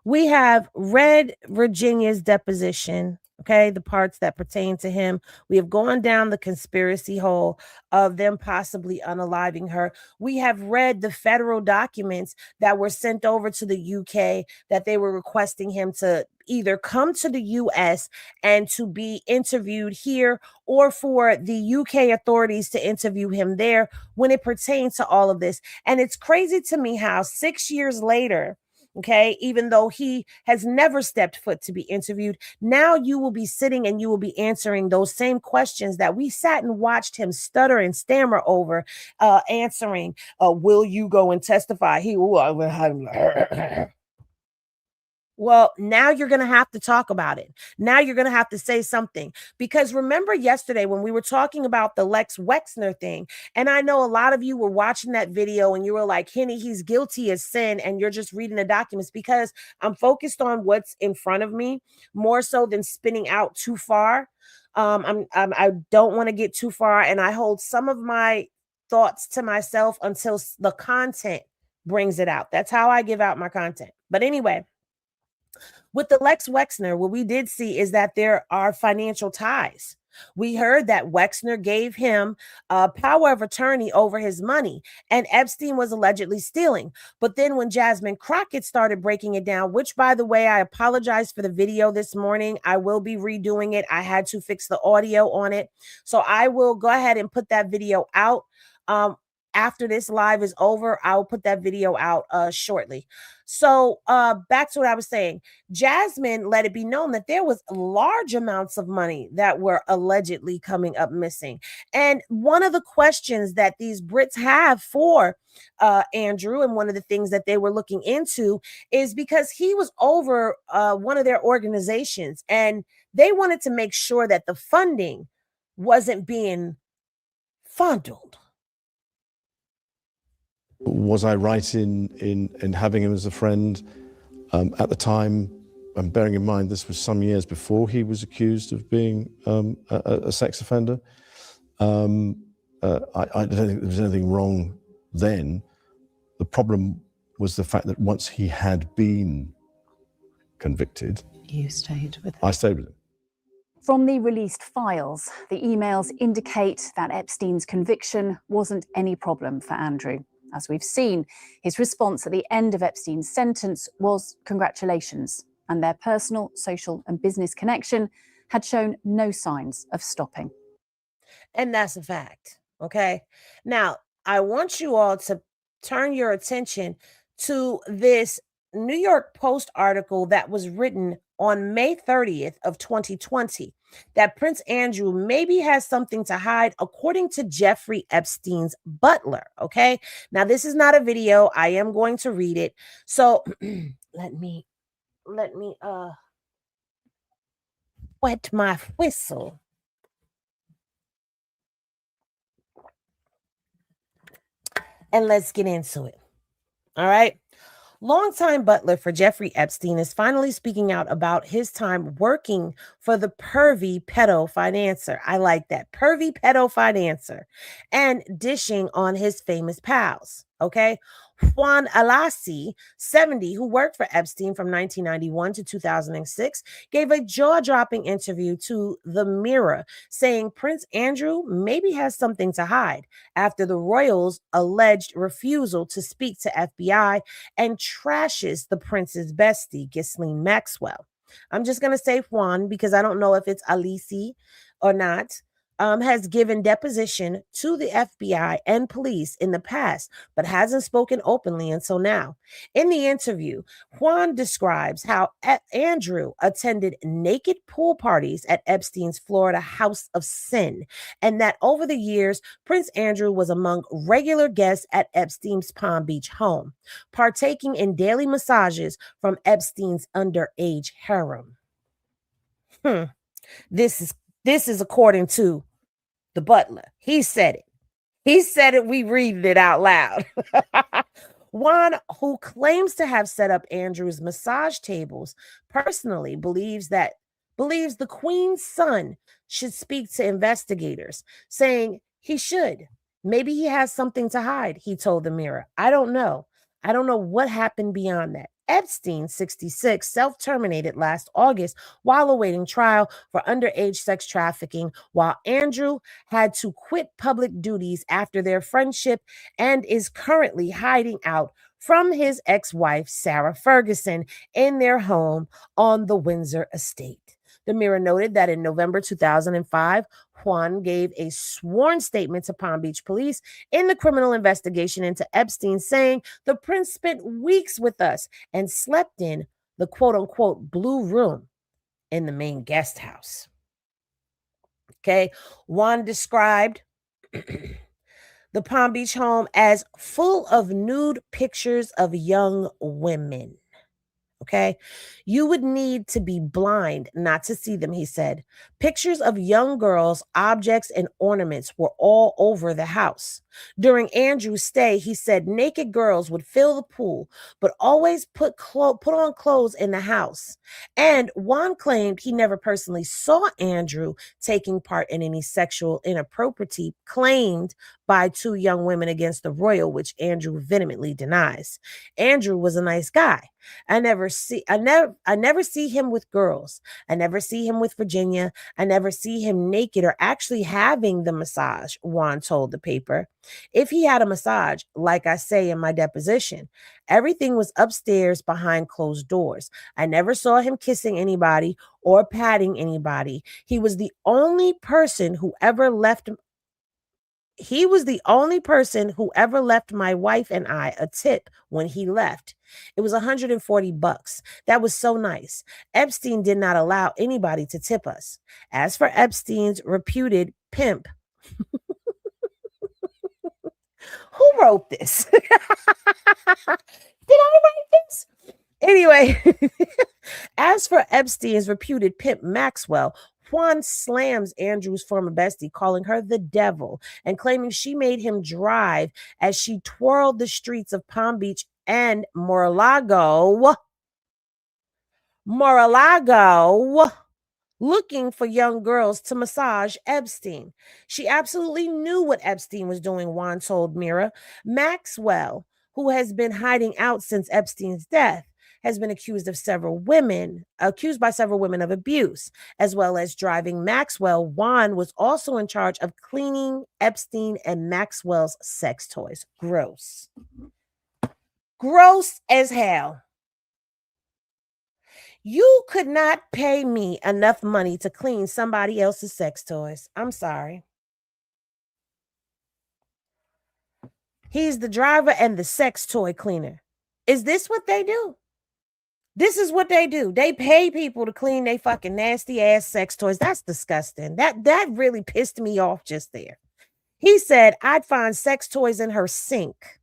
We have read Virginia's deposition, okay, the parts that pertain to him. We have gone down the conspiracy hole of them possibly unaliving her. We have read the federal documents that were sent over to the UK that they were requesting him to either come to the US and to be interviewed here, or for the UK authorities to interview him there when it pertains to all of this. And it's crazy to me how 6 years later, okay, even though he has never stepped foot to be interviewed, now you will be sitting and you will be answering those same questions that we sat and watched him stutter and stammer over, answering. Will you go and testify? Well, now you're going to have to talk about it. Now you're going to have to say something. Because remember yesterday when we were talking about the Lex Wexner thing, and I know a lot of you were watching that video and you were like, Henny, he's guilty as sin, and you're just reading the documents, because I'm focused on what's in front of me more so than spinning out too far. I don't want to get too far, and I hold some of my thoughts to myself until the content brings it out. That's how I give out my content. But anyway, with the Lex Wexner, what we did see is that there are financial ties. We heard that Wexner gave him power of attorney over his money, and Epstein was allegedly stealing. But then when Jasmine Crockett started breaking it down, which, by the way, I apologize for the video this morning. I will be redoing it. I had to fix the audio on it. So I will go ahead and put that video out. After this live is over, I'll put that video out shortly. So back to what I was saying. Jasmine let it be known that there was large amounts of money that were allegedly coming up missing. And one of the questions that these Brits have for Andrew, and one of the things that they were looking into, is because he was over one of their organizations, and they wanted to make sure that the funding wasn't being fondled. Was I right in having him as a friend at the time? And bearing in mind this was some years before he was accused of being a sex offender. I don't think there was anything wrong then. The problem was the fact that once he had been convicted, You stayed with him. I stayed with him. From the released files, the emails indicate that Epstein's conviction wasn't any problem for Andrew. As we've seen, his response at the end of Epstein's sentence was congratulations, and their personal, social, and business connection had shown no signs of stopping. And that's a fact. Okay. Now, I want you all to turn your attention to this New York Post article that was written on May 30th of 2020, that Prince Andrew maybe has something to hide, according to Jeffrey Epstein's butler. Okay. Now, this is not a video. I am going to read it. So let me wet my whistle. And let's get into it. All right. Longtime butler for Jeffrey Epstein is finally speaking out about his time working for the pervy pedo financer. I like that. Pervy pedo financer. And dishing on his famous pals. Okay. Juan Alasi, 70, who worked for Epstein from 1991 to 2006, gave a jaw-dropping interview to The Mirror, saying Prince Andrew maybe has something to hide after the royals' alleged refusal to speak to FBI, and trashes the prince's bestie, Ghislaine Maxwell. I'm just going to say Juan because I don't know if it's Alisi or not. Has given deposition to the FBI and police in the past, but hasn't spoken openly until now. In the interview, Juan describes how Andrew attended naked pool parties at Epstein's Florida house of sin, and that over the years, Prince Andrew was among regular guests at Epstein's Palm Beach home, partaking in daily massages from Epstein's underage harem. This is according to the butler. He said it. He said it. We read it out loud. Juan, who claims to have set up Andrew's massage tables, personally believes the Queen's son should speak to investigators, saying he should. Maybe he has something to hide, he told the Mirror. I don't know. I don't know what happened beyond that. Epstein, 66, self-terminated last August while awaiting trial for underage sex trafficking, while Andrew had to quit public duties after their friendship and is currently hiding out from his ex-wife, Sarah Ferguson, in their home on the Windsor estate. The Mirror noted that in November 2005, Juan gave a sworn statement to Palm Beach police in the criminal investigation into Epstein, saying the prince spent weeks with us and slept in the quote-unquote blue room in the main guest house. Okay, Juan described the Palm Beach home as full of nude pictures of young women. Okay. You would need to be blind not to see them, he said. Pictures of young girls, objects, and ornaments were all over the house. During Andrew's stay, he said naked girls would fill the pool, but always put on clothes in the house. And Juan claimed he never personally saw Andrew taking part in any sexual inappropriate claimed by two young women against the royal, which Andrew vehemently denies. Andrew was a nice guy. I never see him with girls. I never see him with Virginia. I never see him naked or actually having the massage, Juan told the paper. If he had a massage, like I say in my deposition, everything was upstairs behind closed doors. I never saw him kissing anybody or patting anybody. He was the only person who ever left my wife and I a tip when he left. It was $140. That was so nice. Epstein did not allow anybody to tip us. As for Epstein's reputed pimp, who wrote this? Did I write this? Anyway, as for Epstein's reputed pimp Maxwell, Juan slams Andrew's former bestie, calling her the devil and claiming she made him drive as she twirled the streets of Palm Beach and Mar-a-Lago, looking for young girls to massage Epstein. She absolutely knew what Epstein was doing, Juan told Mirror. Maxwell, who has been hiding out since Epstein's death, has been accused by several women of abuse, as well as driving Maxwell. Juan was also in charge of cleaning Epstein and Maxwell's sex toys. Gross. Gross as hell. You could not pay me enough money to clean somebody else's sex toys. I'm sorry. He's the driver and the sex toy cleaner. Is this what they do? This is what they do. They pay people to clean their fucking nasty ass sex toys. That's disgusting. That really pissed me off just there. He said, I'd find sex toys in her sink.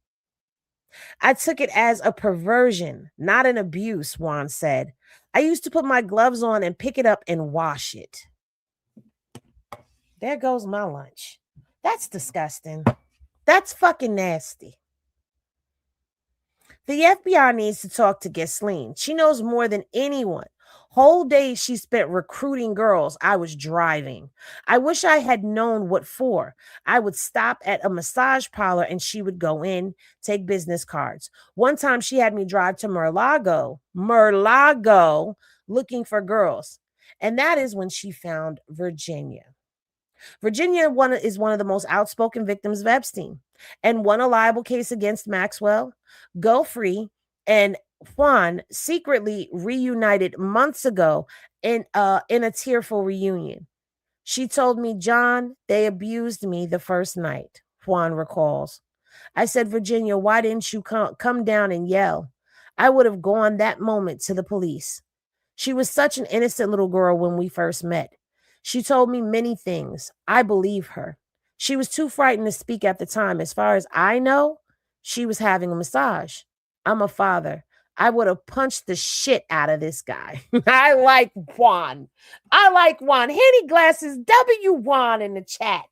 I took it as a perversion, not an abuse, Juan said. I used to put my gloves on and pick it up and wash it. There goes my lunch. That's disgusting. That's fucking nasty. The FBI needs to talk to Ghislaine. She knows more than anyone. Whole days she spent recruiting girls. I was driving. I wish I had known what for. I would stop at a massage parlor and she would go in, take business cards. One time she had me drive to Mar-a-Lago, looking for girls. And that is when she found Virginia. Virginia is one of the most outspoken victims of Epstein and won a libel case against Maxwell. Giuffre and Juan secretly reunited months ago in a tearful reunion. She told me, John, they abused me the first night, Juan recalls. I said, Virginia, why didn't you come down and yell? I would have gone that moment to the police. She was such an innocent little girl when we first met. She told me many things. I believe her. She was too frightened to speak at the time. As far as I know, she was having a massage. I'm a father. I would have punched the shit out of this guy. I like Juan. Henny glasses, W Juan in the chat.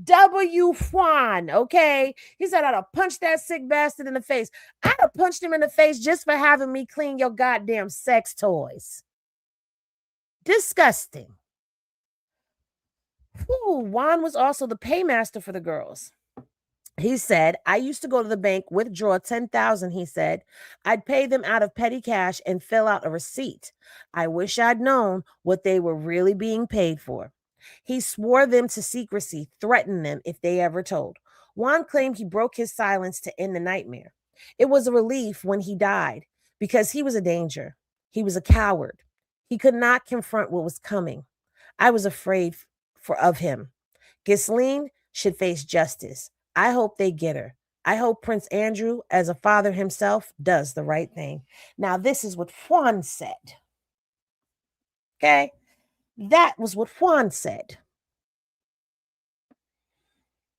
W Juan, okay? He said, I'd have punched that sick bastard in the face. I'd have punched him in the face just for having me clean your goddamn sex toys. Disgusting. Juan was also the paymaster for the girls. He said, I used to go to the bank, withdraw 10,000. He said, I'd pay them out of petty cash and fill out a receipt. I wish I'd known what they were really being paid for. He swore them to secrecy, threatened them if they ever told. Juan claimed he broke his silence to end the nightmare. It was a relief when he died because he was a danger. He was a coward. He could not confront what was coming. I was afraid of him. Ghislaine should face justice. I hope they get her. I hope Prince Andrew, as a father himself, does the right thing. Now, this is what Juan said. Okay? That was what Juan said.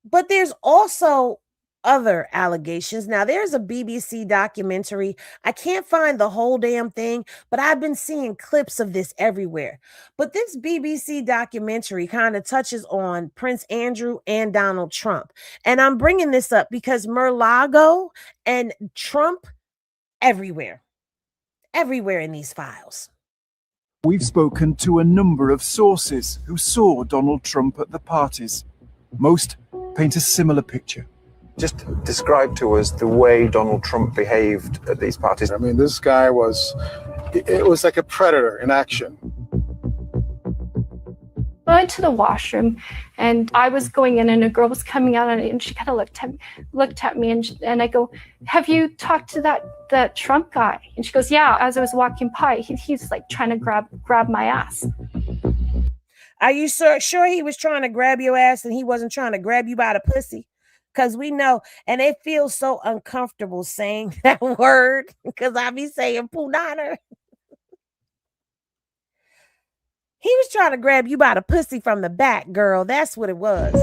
But there's also other allegations. Now, there's a BBC documentary. I can't find the whole damn thing, but I've been seeing clips of this everywhere. But this BBC documentary kind of touches on Prince Andrew and Donald Trump. And I'm bringing this up because Mar-a-Lago and Trump everywhere in these files. We've spoken to a number of sources who saw Donald Trump at the parties. Most paint a similar picture. Just describe to us the way Donald Trump behaved at these parties. I mean, this guy it was like a predator in action. I went to the washroom and I was going in and a girl was coming out and she kind of looked at me and I go, have you talked to that Trump guy? And she goes, yeah, as I was walking by, he's like trying to grab my ass. Are you sure he was trying to grab your ass and he wasn't trying to grab you by the pussy? Because we know, and it feels so uncomfortable saying that word because I be saying punana. He was trying to grab you by the pussy from the back, girl. That's what it was.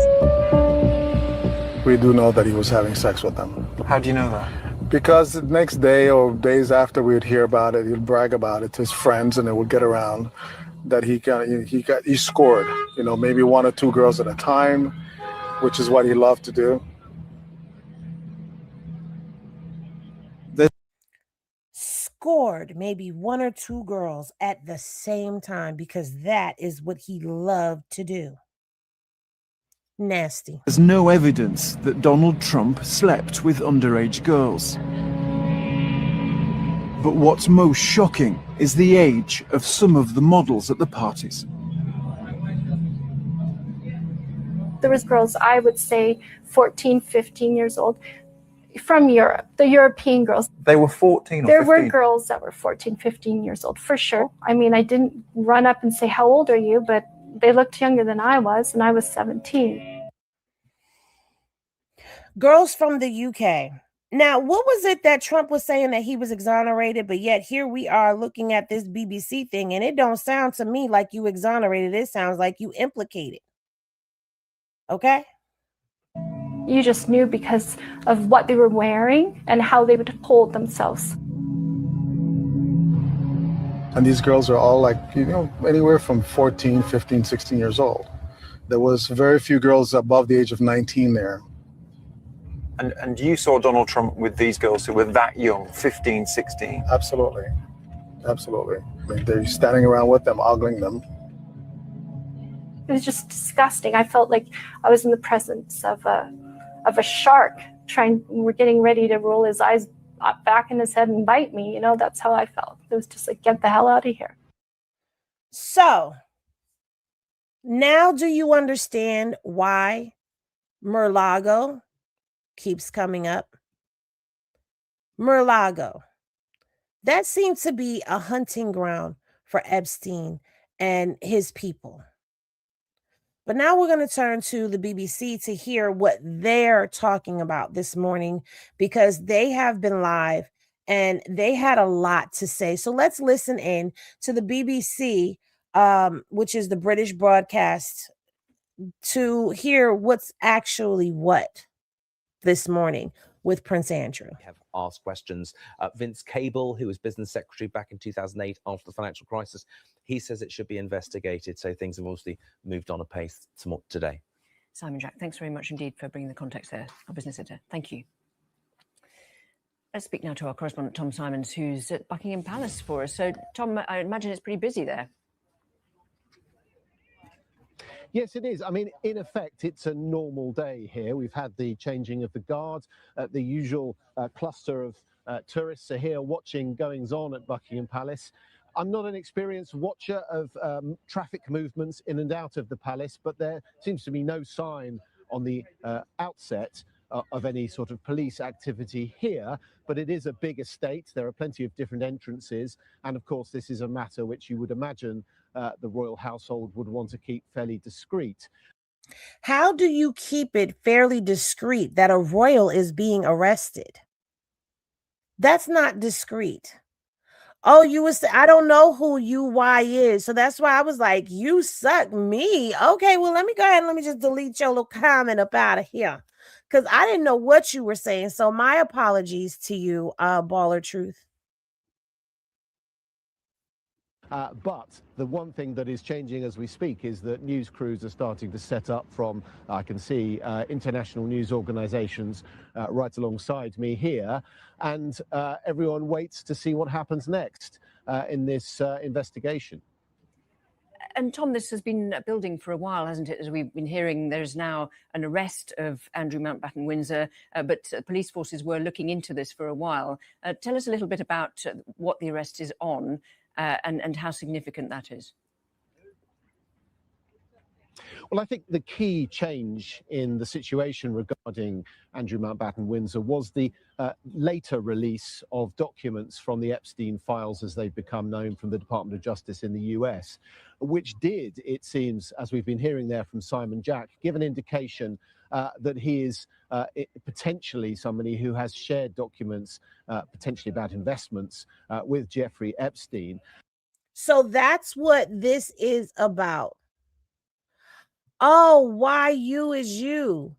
We do know that he was having sex with them. How do you know that? Because the next day or days after we would hear about it, he'd brag about it to his friends and it would get around that he scored, maybe one or two girls at a time, which is what he loved to do. Scored maybe one or two girls at the same time because that is what he loved to do. Nasty. There's no evidence that Donald Trump slept with underage girls. But what's most shocking is the age of some of the models at the parties. There was girls, I would say 14, 15 years old from Europe, the European girls. They were 14 or 15? There were girls that were 14, 15 years old, for sure. I mean, I didn't run up and say, how old are you? But they looked younger than I was, and I was 17. Girls from the UK. Now, what was it that Trump was saying that he was exonerated, but yet here we are looking at this BBC thing, and it don't sound to me like you exonerated. It sounds like you implicated. Okay? You just knew because of what they were wearing and how they would hold themselves. And these girls are all anywhere from 14, 15, 16 years old. There was very few girls above the age of 19 there. And you saw Donald Trump with these girls who were that young, 15, 16? Absolutely. Absolutely. I mean, they're standing around with them, ogling them. It was just disgusting. I felt like I was in the presence of a shark we're getting ready to roll his eyes back in his head and bite me. That's how I felt. It was just like, get the hell out of here. So now do you understand why Mar-a-Lago keeps coming up? Mar-a-Lago. That seems to be a hunting ground for Epstein and his people. But now we're going to turn to the BBC to hear what they're talking about this morning because they have been live and they had a lot to say. So let's listen in to the BBC, which is the British broadcast, to hear what's actually what this morning with Prince Andrew. Have asked questions. Vince Cable, who was business secretary back in 2008 after the financial crisis, he says it should be investigated. So things have obviously moved on apace today. Simon Jack, thanks very much indeed for bringing the context there, our business editor. Thank you. Let's speak now to our correspondent, Tom Simons, who's at Buckingham Palace for us. So, Tom, I imagine it's pretty busy there. Yes, it is. I mean, in effect, it's a normal day here. We've had the changing of the guard. The usual cluster of tourists are here watching goings-on at Buckingham Palace. I'm not an experienced watcher of traffic movements in and out of the palace, but there seems to be no sign on the outset of any sort of police activity here. But it is a big estate. There are plenty of different entrances. And of course, this is a matter which you would imagine the royal household would want to keep fairly discreet. How do you keep it fairly discreet that a royal is being arrested? That's not discreet. Oh, I don't know who UY is. So that's why I was like, you suck me. Okay, well, let me go ahead and let me just delete your little comment up out of here. Because I didn't know what you were saying. So my apologies to you, Baller Truth. But the one thing that is changing as we speak is that news crews are starting to set up from, I can see, international news organizations right alongside me here. And everyone waits to see what happens next in this investigation. And Tom, this has been building for a while, hasn't it? As we've been hearing, there's now an arrest of Andrew Mountbatten Windsor, but police forces were looking into this for a while. Tell us a little bit about what the arrest is on and how significant that is. Well, I think the key change in the situation regarding Andrew Mountbatten Windsor was the later release of documents from the Epstein files as they've become known from the Department of Justice in the US, which did, it seems, as we've been hearing there from Simon Jack, give an indication that he is potentially somebody who has shared documents, potentially about investments, with Jeffrey Epstein. So that's what this is about. Oh, why you is you?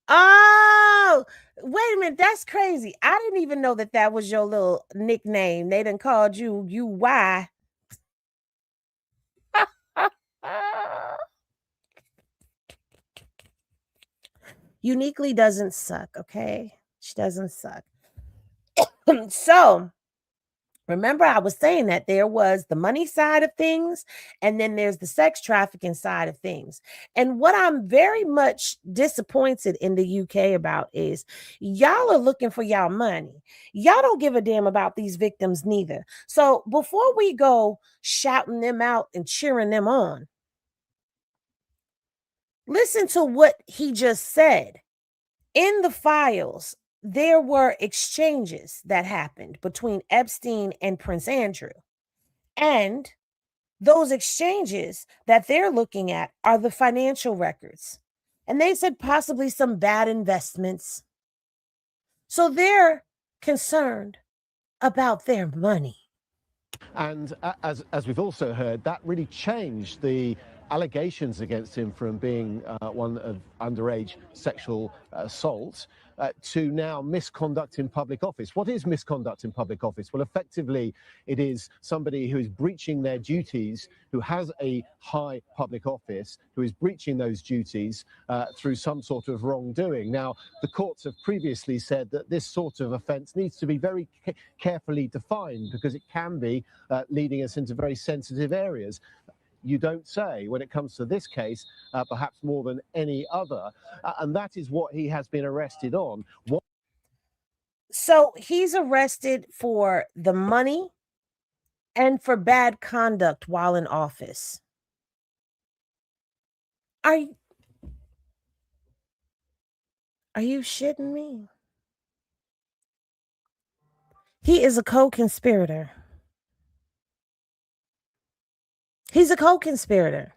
Oh, wait a minute. That's crazy. I didn't even know that that was your little nickname. They done called you UY. Uniquely doesn't suck, okay? She doesn't suck. So, remember I was saying that there was the money side of things, and then there's the sex trafficking side of things. And what I'm very much disappointed in the UK about is y'all are looking for y'all money. Y'all don't give a damn about these victims neither. So before we go shouting them out and cheering them on, listen to what he just said. In the files, there were exchanges that happened between Epstein and Prince Andrew. And those exchanges that they're looking at are the financial records. And they said possibly some bad investments. So they're concerned about their money. And as we've also heard, that really changed the allegations against him from being one of underage sexual assault to now misconduct in public office. What is misconduct in public office? Well, effectively, it is somebody who is breaching their duties, who has a high public office, who is breaching those duties through some sort of wrongdoing. Now, the courts have previously said that this sort of offence needs to be very carefully defined because it can be leading us into very sensitive areas. You don't say when it comes to this case, perhaps more than any other. And that is what he has been arrested on. So he's arrested for the money and for bad conduct while in office. Are you shitting me? He is a co-conspirator. He's a co-conspirator.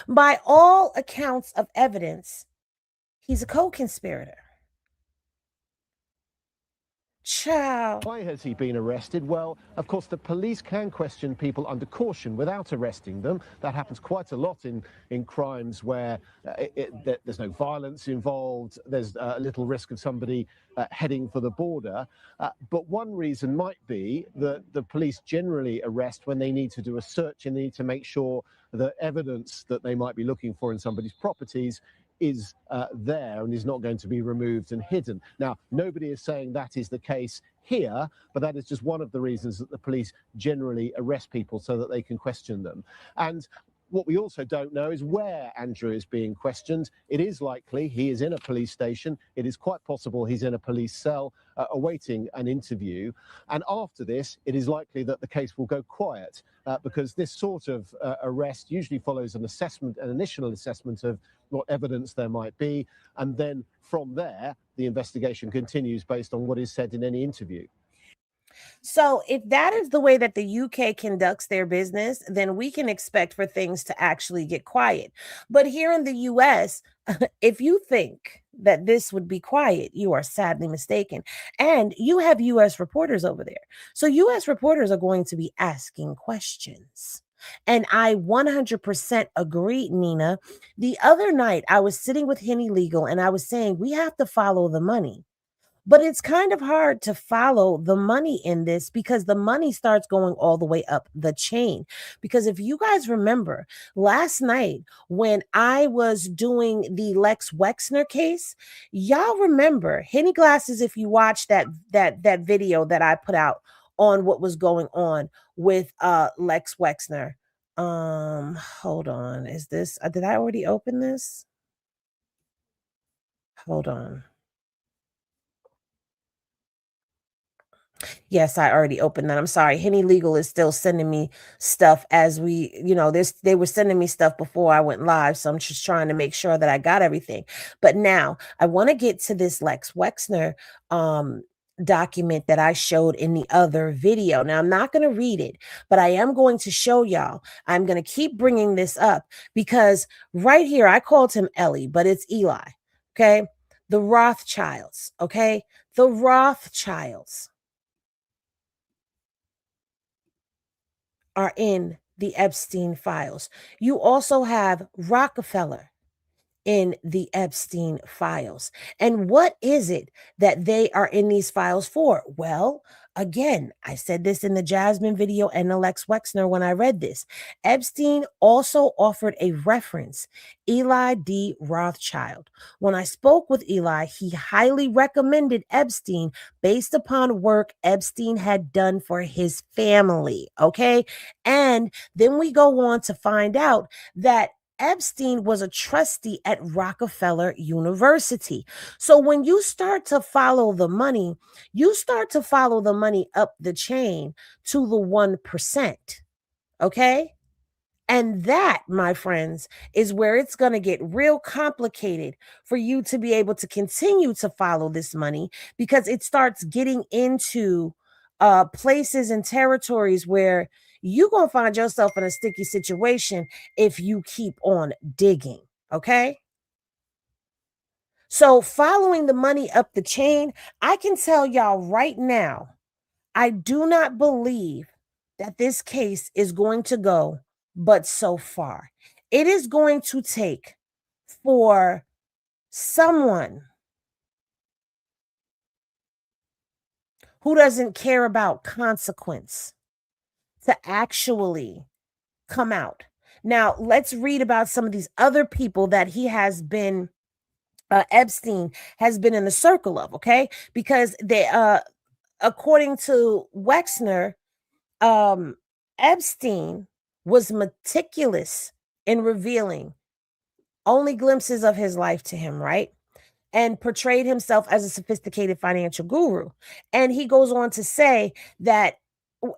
By all accounts of evidence, he's a co-conspirator. Child. Why has he been arrested? Well, of course, the police can question people under caution without arresting them. That happens quite a lot in crimes where there's no violence involved, there's little risk of somebody heading for the border. But one reason might be that the police generally arrest when they need to do a search and they need to make sure that evidence that they might be looking for in somebody's properties is there and is not going to be removed and hidden. Now, nobody is saying that is the case here, but that is just one of the reasons that the police generally arrest people so that they can question them. And What we also don't know is where Andrew is being questioned. It is likely he is in a police station. It is quite possible he's in a police cell awaiting an interview. And after this, it is likely that the case will go quiet because this sort of arrest usually follows an assessment, an initial assessment of what evidence there might be. And then from there, the investigation continues based on what is said in any interview. So if that is the way that the UK conducts their business, then we can expect for things to actually get quiet. But here in the US, if you think that this would be quiet, you are sadly mistaken. And you have US reporters over there. So US reporters are going to be asking questions. And I 100% agree, Nina. The other night, I was sitting with Henny Legal and I was saying, we have to follow the money. But it's kind of hard to follow the money in this because the money starts going all the way up the chain. Because if you guys remember last night when I was doing the Lex Wexner case, y'all remember Henny Glasses, if you watch that video that I put out on what was going on with Lex Wexner. Hold on. Is this did I already open this? Hold on. Yes, I already opened that. I'm sorry. Henny Legal is still sending me stuff as we, they were sending me stuff before I went live. So I'm just trying to make sure that I got everything. But now I want to get to this Lex Wexner document that I showed in the other video. Now, I'm not going to read it, but I am going to show y'all. I'm going to keep bringing this up because right here, I called him Ellie, but it's Eli. Okay. The Rothschilds. Okay. The Rothschilds are in the Epstein files. You also have Rockefeller in the Epstein files. And what is it that they are in these files for? Well, again, I said this in the Jasmine video and the Lex Wexner when I read this. Epstein also offered a reference, Eli D. Rothschild. When I spoke with Eli, he highly recommended Epstein based upon work Epstein had done for his family. Okay. And then we go on to find out that Epstein was a trustee at Rockefeller University. So when you start to follow the money, you start to follow the money up the chain to the 1%. Okay? And that, my friends, is where it's going to get real complicated for you to be able to continue to follow this money because it starts getting into places and territories where you're going to find yourself in a sticky situation if you keep on digging, okay? So following the money up the chain, I can tell y'all right now, I do not believe that this case is going to go but so far. It is going to take for someone who doesn't care about consequence to actually come out. Now, let's read about some of these other people that he has been, Epstein has been in the circle of, okay? Because they, according to Wexner, Epstein was meticulous in revealing only glimpses of his life to him, right? And portrayed himself as a sophisticated financial guru. And he goes on to say that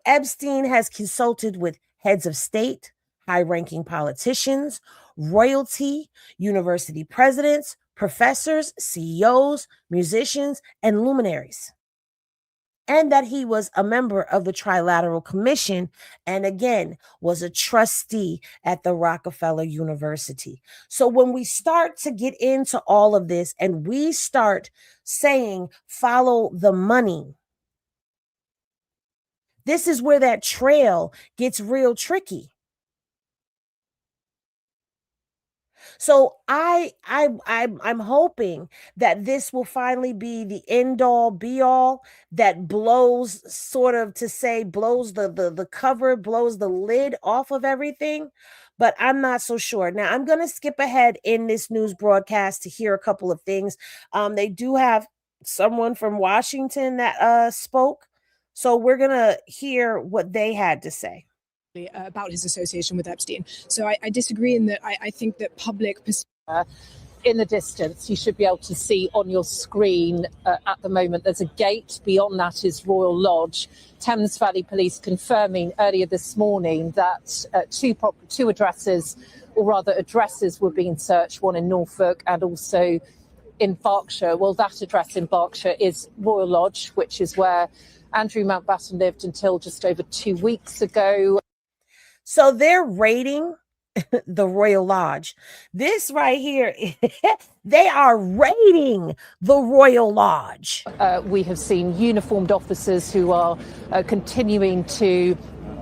Epstein has consulted with heads of state, high-ranking politicians, royalty, university presidents, professors, CEOs, musicians, and luminaries. And that he was a member of the Trilateral Commission and again was a trustee at the Rockefeller University. So when we start to get into all of this and we start saying follow the money, this is where that trail gets real tricky. So I'm hoping that this will finally be the end all be all that blows the cover, blows the lid off of everything. But I'm not so sure. Now I'm going to skip ahead in this news broadcast to hear a couple of things. They do have someone from Washington that spoke. So we're going to hear what they had to say. about his association with Epstein. So I disagree in that I think that public in the distance, you should be able to see on your screen at the moment, there's a gate. Beyond that is Royal Lodge. Thames Valley Police confirming earlier this morning that two addresses, or rather addresses, were being searched, one in Norfolk and also in Berkshire. Well, that address in Berkshire is Royal Lodge, which is where Andrew Mountbatten lived until just over 2 weeks ago. So they're raiding the Royal Lodge. This right here, they are raiding the Royal Lodge. We have seen uniformed officers who are continuing to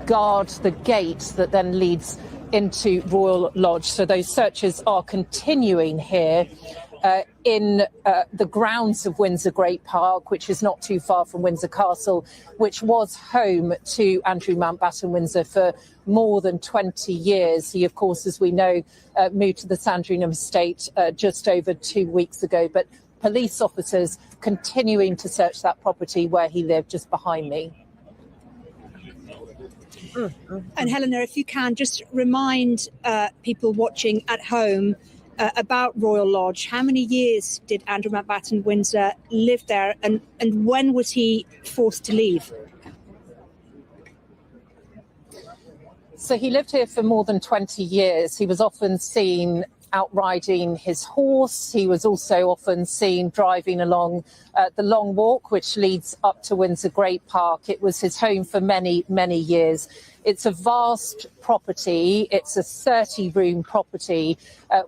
guard the gate that then leads into Royal Lodge. So those searches are continuing here in the grounds of Windsor Great Park, which is not too far from Windsor Castle, which was home to Andrew Mountbatten Windsor for more than 20 years. He, of course, as we know, moved to the Sandringham estate just over 2 weeks ago. But police officers continuing to search that property where he lived, just behind me. And Helena, if you can, just remind people watching at home about Royal Lodge. How many years did Andrew Mountbatten Windsor live there, and when was he forced to leave? So he lived here for more than 20 years. He was often seen out riding his horse. He was also often seen driving along the Long Walk, which leads up to Windsor Great Park. It was his home for many, many years. It's a vast property. It's a 30-room property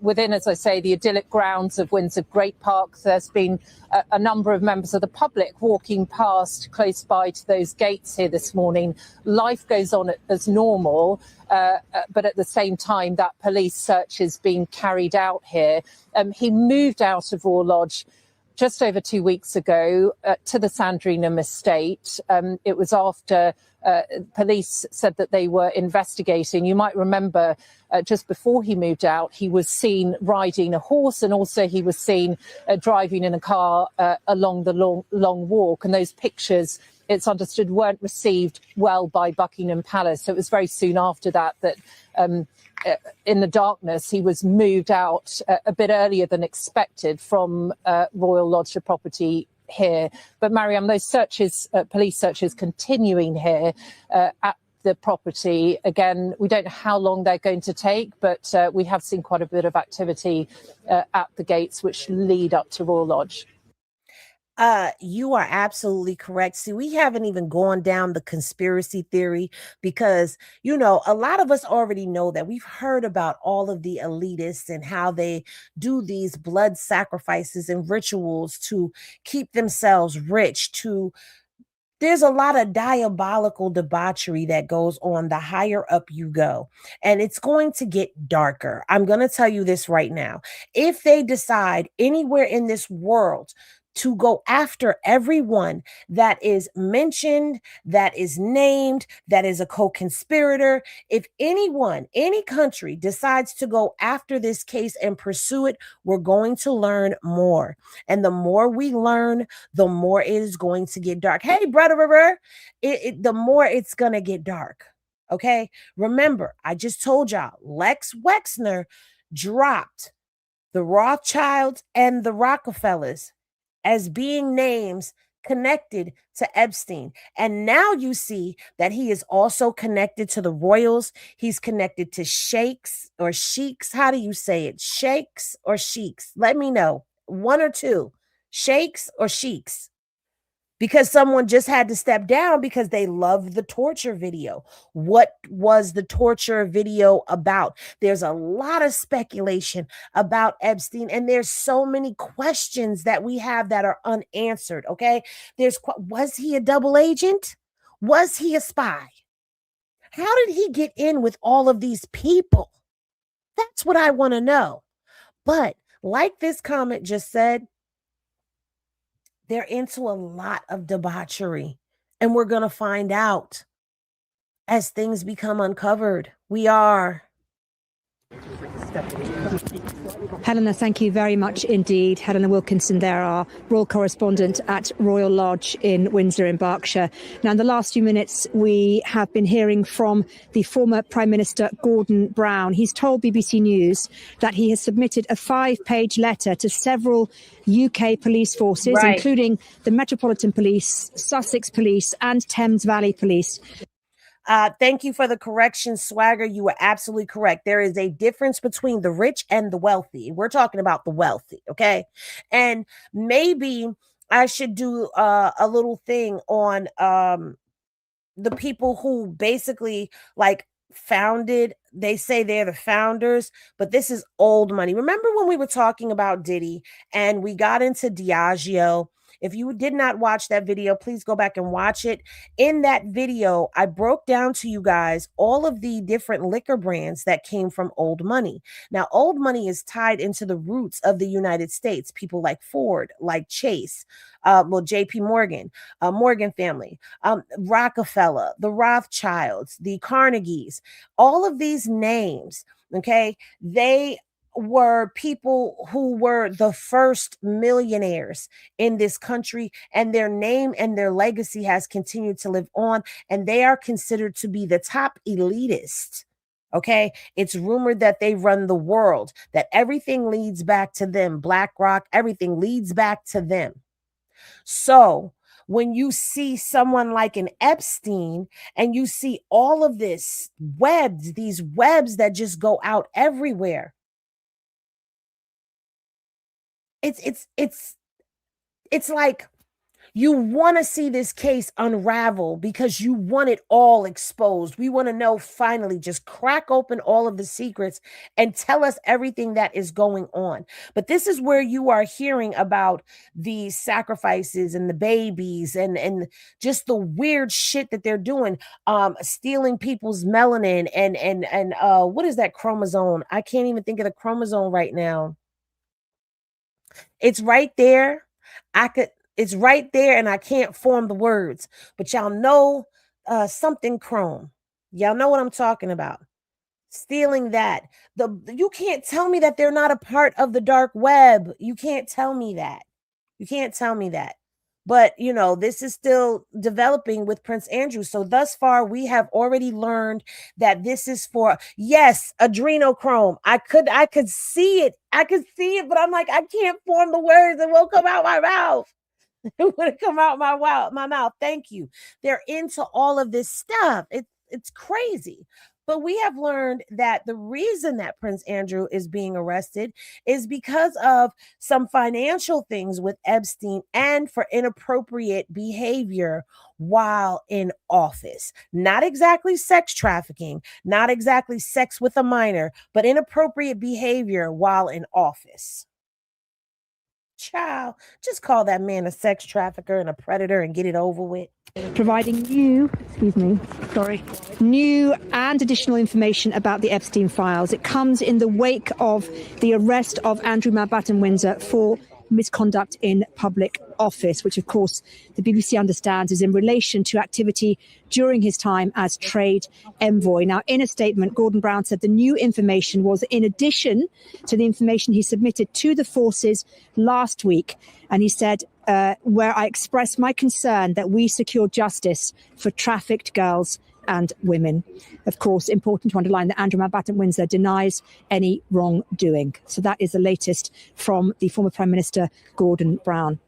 within, as I say, the idyllic grounds of Windsor Great Park. There's been a number of members of the public walking past close by to those gates here this morning. Life goes on as normal, but at the same time, that police search is being carried out here. He moved out of Royal Lodge just over 2 weeks ago to the Sandringham estate. It was after police said that they were investigating. You might remember just before he moved out, he was seen riding a horse, and also he was seen driving in a car along the long walk. And those pictures, it's understood, weren't received well by Buckingham Palace. So it was very soon after that in the darkness, he was moved out a bit earlier than expected from Royal Lodge, the property here. But Mariam, those searches, police searches, continuing here at the property. Again, we don't know how long they're going to take, but we have seen quite a bit of activity at the gates which lead up to Royal Lodge. You are absolutely correct. See, we haven't even gone down the conspiracy theory because, you know, a lot of us already know that. We've heard about all of the elitists and how they do these blood sacrifices and rituals to keep themselves rich. There's a lot of diabolical debauchery that goes on the higher up you go, and it's going to get darker. I'm going to tell you this right now. If they decide anywhere in this world to go after everyone that is mentioned, that is named, that is a co-conspirator. If anyone, any country decides to go after this case and pursue it, we're going to learn more. And the more we learn, the more it is going to get dark. Hey, brother, the more it's going to get dark. Okay. Remember, I just told y'all, Lex Wexner dropped the Rothschilds and the Rockefellers as being names connected to Epstein. And now you see that he is also connected to the royals. He's connected to sheikhs or sheiks. How do you say it? Sheikhs or sheiks? Let me know. One or two. Sheikhs or sheiks? Because someone just had to step down because they loved the torture video. What was the torture video about? There's a lot of speculation about Epstein, and there's so many questions that we have that are unanswered, okay? Was he a double agent? Was he a spy? How did he get in with all of these people? That's what I want to know. But like this comment just said, they're into a lot of debauchery, and we're going to find out as things become uncovered. We are. Helena, thank you very much indeed. Helena Wilkinson there, our royal correspondent at Royal Lodge in Windsor in Berkshire. Now, in the last few minutes, we have been hearing from the former Prime Minister Gordon Brown. He's told BBC News that he has submitted a 5-page letter to several UK police forces, including the Metropolitan Police, Sussex Police and Thames Valley Police. Thank you for the correction, Swagger. You were absolutely correct. There is a difference between the rich and the wealthy. We're talking about the wealthy, okay? And maybe I should do a little thing on the people who basically like founded. They say they're the founders, but this is old money. Remember when we were talking about Diddy and we got into Diageo? If you did not watch that video, please go back and watch it. In that video, I broke down to you guys all of the different liquor brands that came from old money. Now, old money is tied into the roots of the United States. People like Ford, like Chase, JP Morgan, Morgan family, Rockefeller, the Rothschilds, the Carnegies, all of these names, okay, they were people who were the first millionaires in this country, and their name and their legacy has continued to live on, and they are considered to be the top elitist. Okay, it's rumored that they run the world, that everything leads back to them. BlackRock, everything leads back to them. So when you see someone like an Epstein and you see all of this webs, these webs that just go out everywhere, it's like you want to see this case unravel because you want it all exposed. We want to know, finally, just crack open all of the secrets and tell us everything that is going on. But this is where you are hearing about the sacrifices and the babies and just the weird shit that they're doing, stealing people's melanin and what is that chromosome? I can't even think of the chromosome right now. It's right there. It's right there, and I can't form the words, but y'all know something chrome. Y'all know what I'm talking about. Stealing that. You can't tell me that they're not a part of the dark web. You can't tell me that. You can't tell me that. But, you know, this is still developing with Prince Andrew. So thus far, we have already learned that this is for, yes, adrenochrome. I could see it. I could see it, but I'm like, I can't form the words. It won't come out my mouth. It would come out my mouth. Thank you. They're into all of this stuff. It's crazy. But we have learned that the reason that Prince Andrew is being arrested is because of some financial things with Epstein and for inappropriate behavior while in office. Not exactly sex trafficking, not exactly sex with a minor, but inappropriate behavior while in office. Child, just call that man a sex trafficker and a predator and get it over with. Providing new and additional information about the Epstein files. It comes in the wake of the arrest of Andrew Mountbatten Windsor for misconduct in public office, which of course the BBC understands is in relation to activity during his time as trade envoy. Now, in a statement, Gordon Brown said the new information was in addition to the information he submitted to the forces last week. And he said, where I expressed my concern that we secure justice for trafficked girls and women. Of course, important to underline that Andrew Mountbatten Windsor denies any wrongdoing. So that is the latest from the former Prime Minister, Gordon Brown.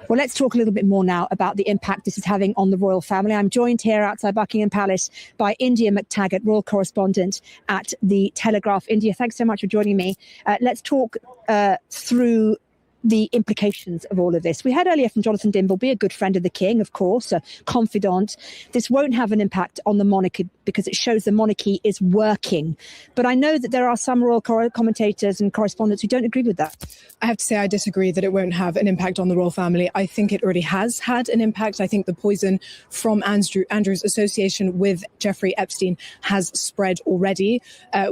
Well, let's talk a little bit more now about the impact this is having on the royal family. I'm joined here outside Buckingham Palace by India McTaggart, royal correspondent at The Telegraph. India, thanks so much for joining me. Let's talk through the implications of all of this. We heard earlier from Jonathan Dimbleby, a good friend of the king, of course, a confidant. This won't have an impact on the monarchy because it shows the monarchy is working. But I know that there are some royal commentators and correspondents who don't agree with that. I have to say I disagree that it won't have an impact on the royal family. I think it already has had an impact. I think the poison from Andrew's association with Jeffrey Epstein has spread already.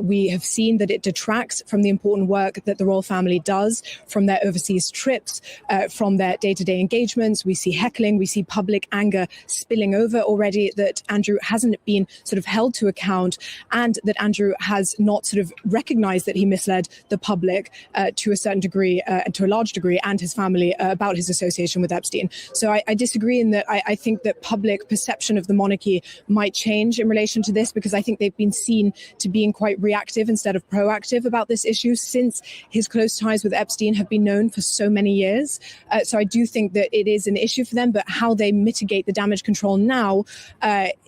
We have seen that it detracts from the important work that the royal family does from their overseas these trips from their day-to-day engagements. We see heckling, we see public anger spilling over already, that Andrew hasn't been sort of held to account, and that Andrew has not sort of recognized that he misled the public to a certain degree, and to a large degree, and his family about his association with Epstein. So I disagree in that I think that public perception of the monarchy might change in relation to this, because I think they've been seen to being quite reactive instead of proactive about this issue since his close ties with Epstein have been known for so many years. So I do think that it is an issue for them, but how they mitigate the damage control now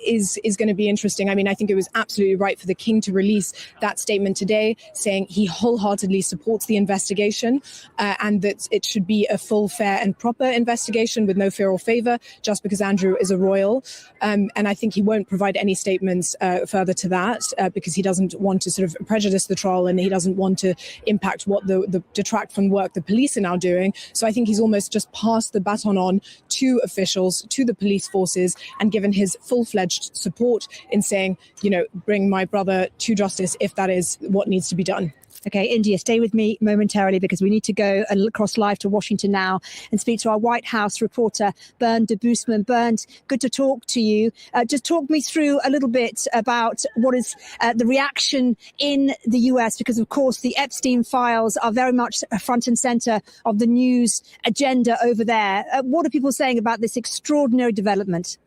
is going to be interesting. I mean, I think it was absolutely right for the king to release that statement today, saying he wholeheartedly supports the investigation and that it should be a full, fair and proper investigation with no fear or favor, just because Andrew is a royal. And I think he won't provide any statements further to that because he doesn't want to sort of prejudice the trial, and he doesn't want to impact what the detract from work the police are now doing. So I think he's almost just passed the baton on to officials, to the police forces, and given his full-fledged support in saying, you know, bring my brother to justice if that is what needs to be done. Okay, India, stay with me momentarily because we need to go across live to Washington now and speak to our White House reporter, Bernd de Boosman. Bernd, good to talk to you. Just talk me through a little bit about what is the reaction in the US, because, of course, the Epstein files are very much front and center of the news agenda over there. What are people saying about this extraordinary development?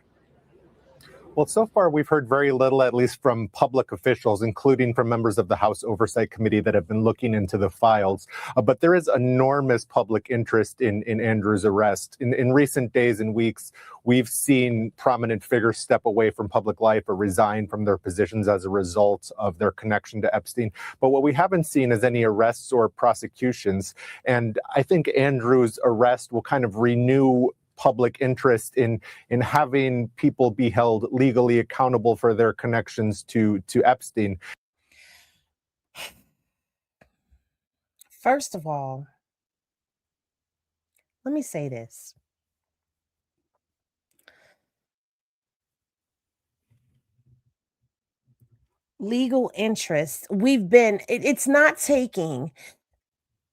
Well, so far, we've heard very little, at least from public officials, including from members of the House Oversight Committee that have been looking into the files. But there is enormous public interest in Andrew's arrest. In recent days and weeks, we've seen prominent figures step away from public life or resign from their positions as a result of their connection to Epstein. But what we haven't seen is any arrests or prosecutions. And I think Andrew's arrest will kind of renew public interest in having people be held legally accountable for their connections to Epstein. First of all, let me say this. Legal interest. It's not taking.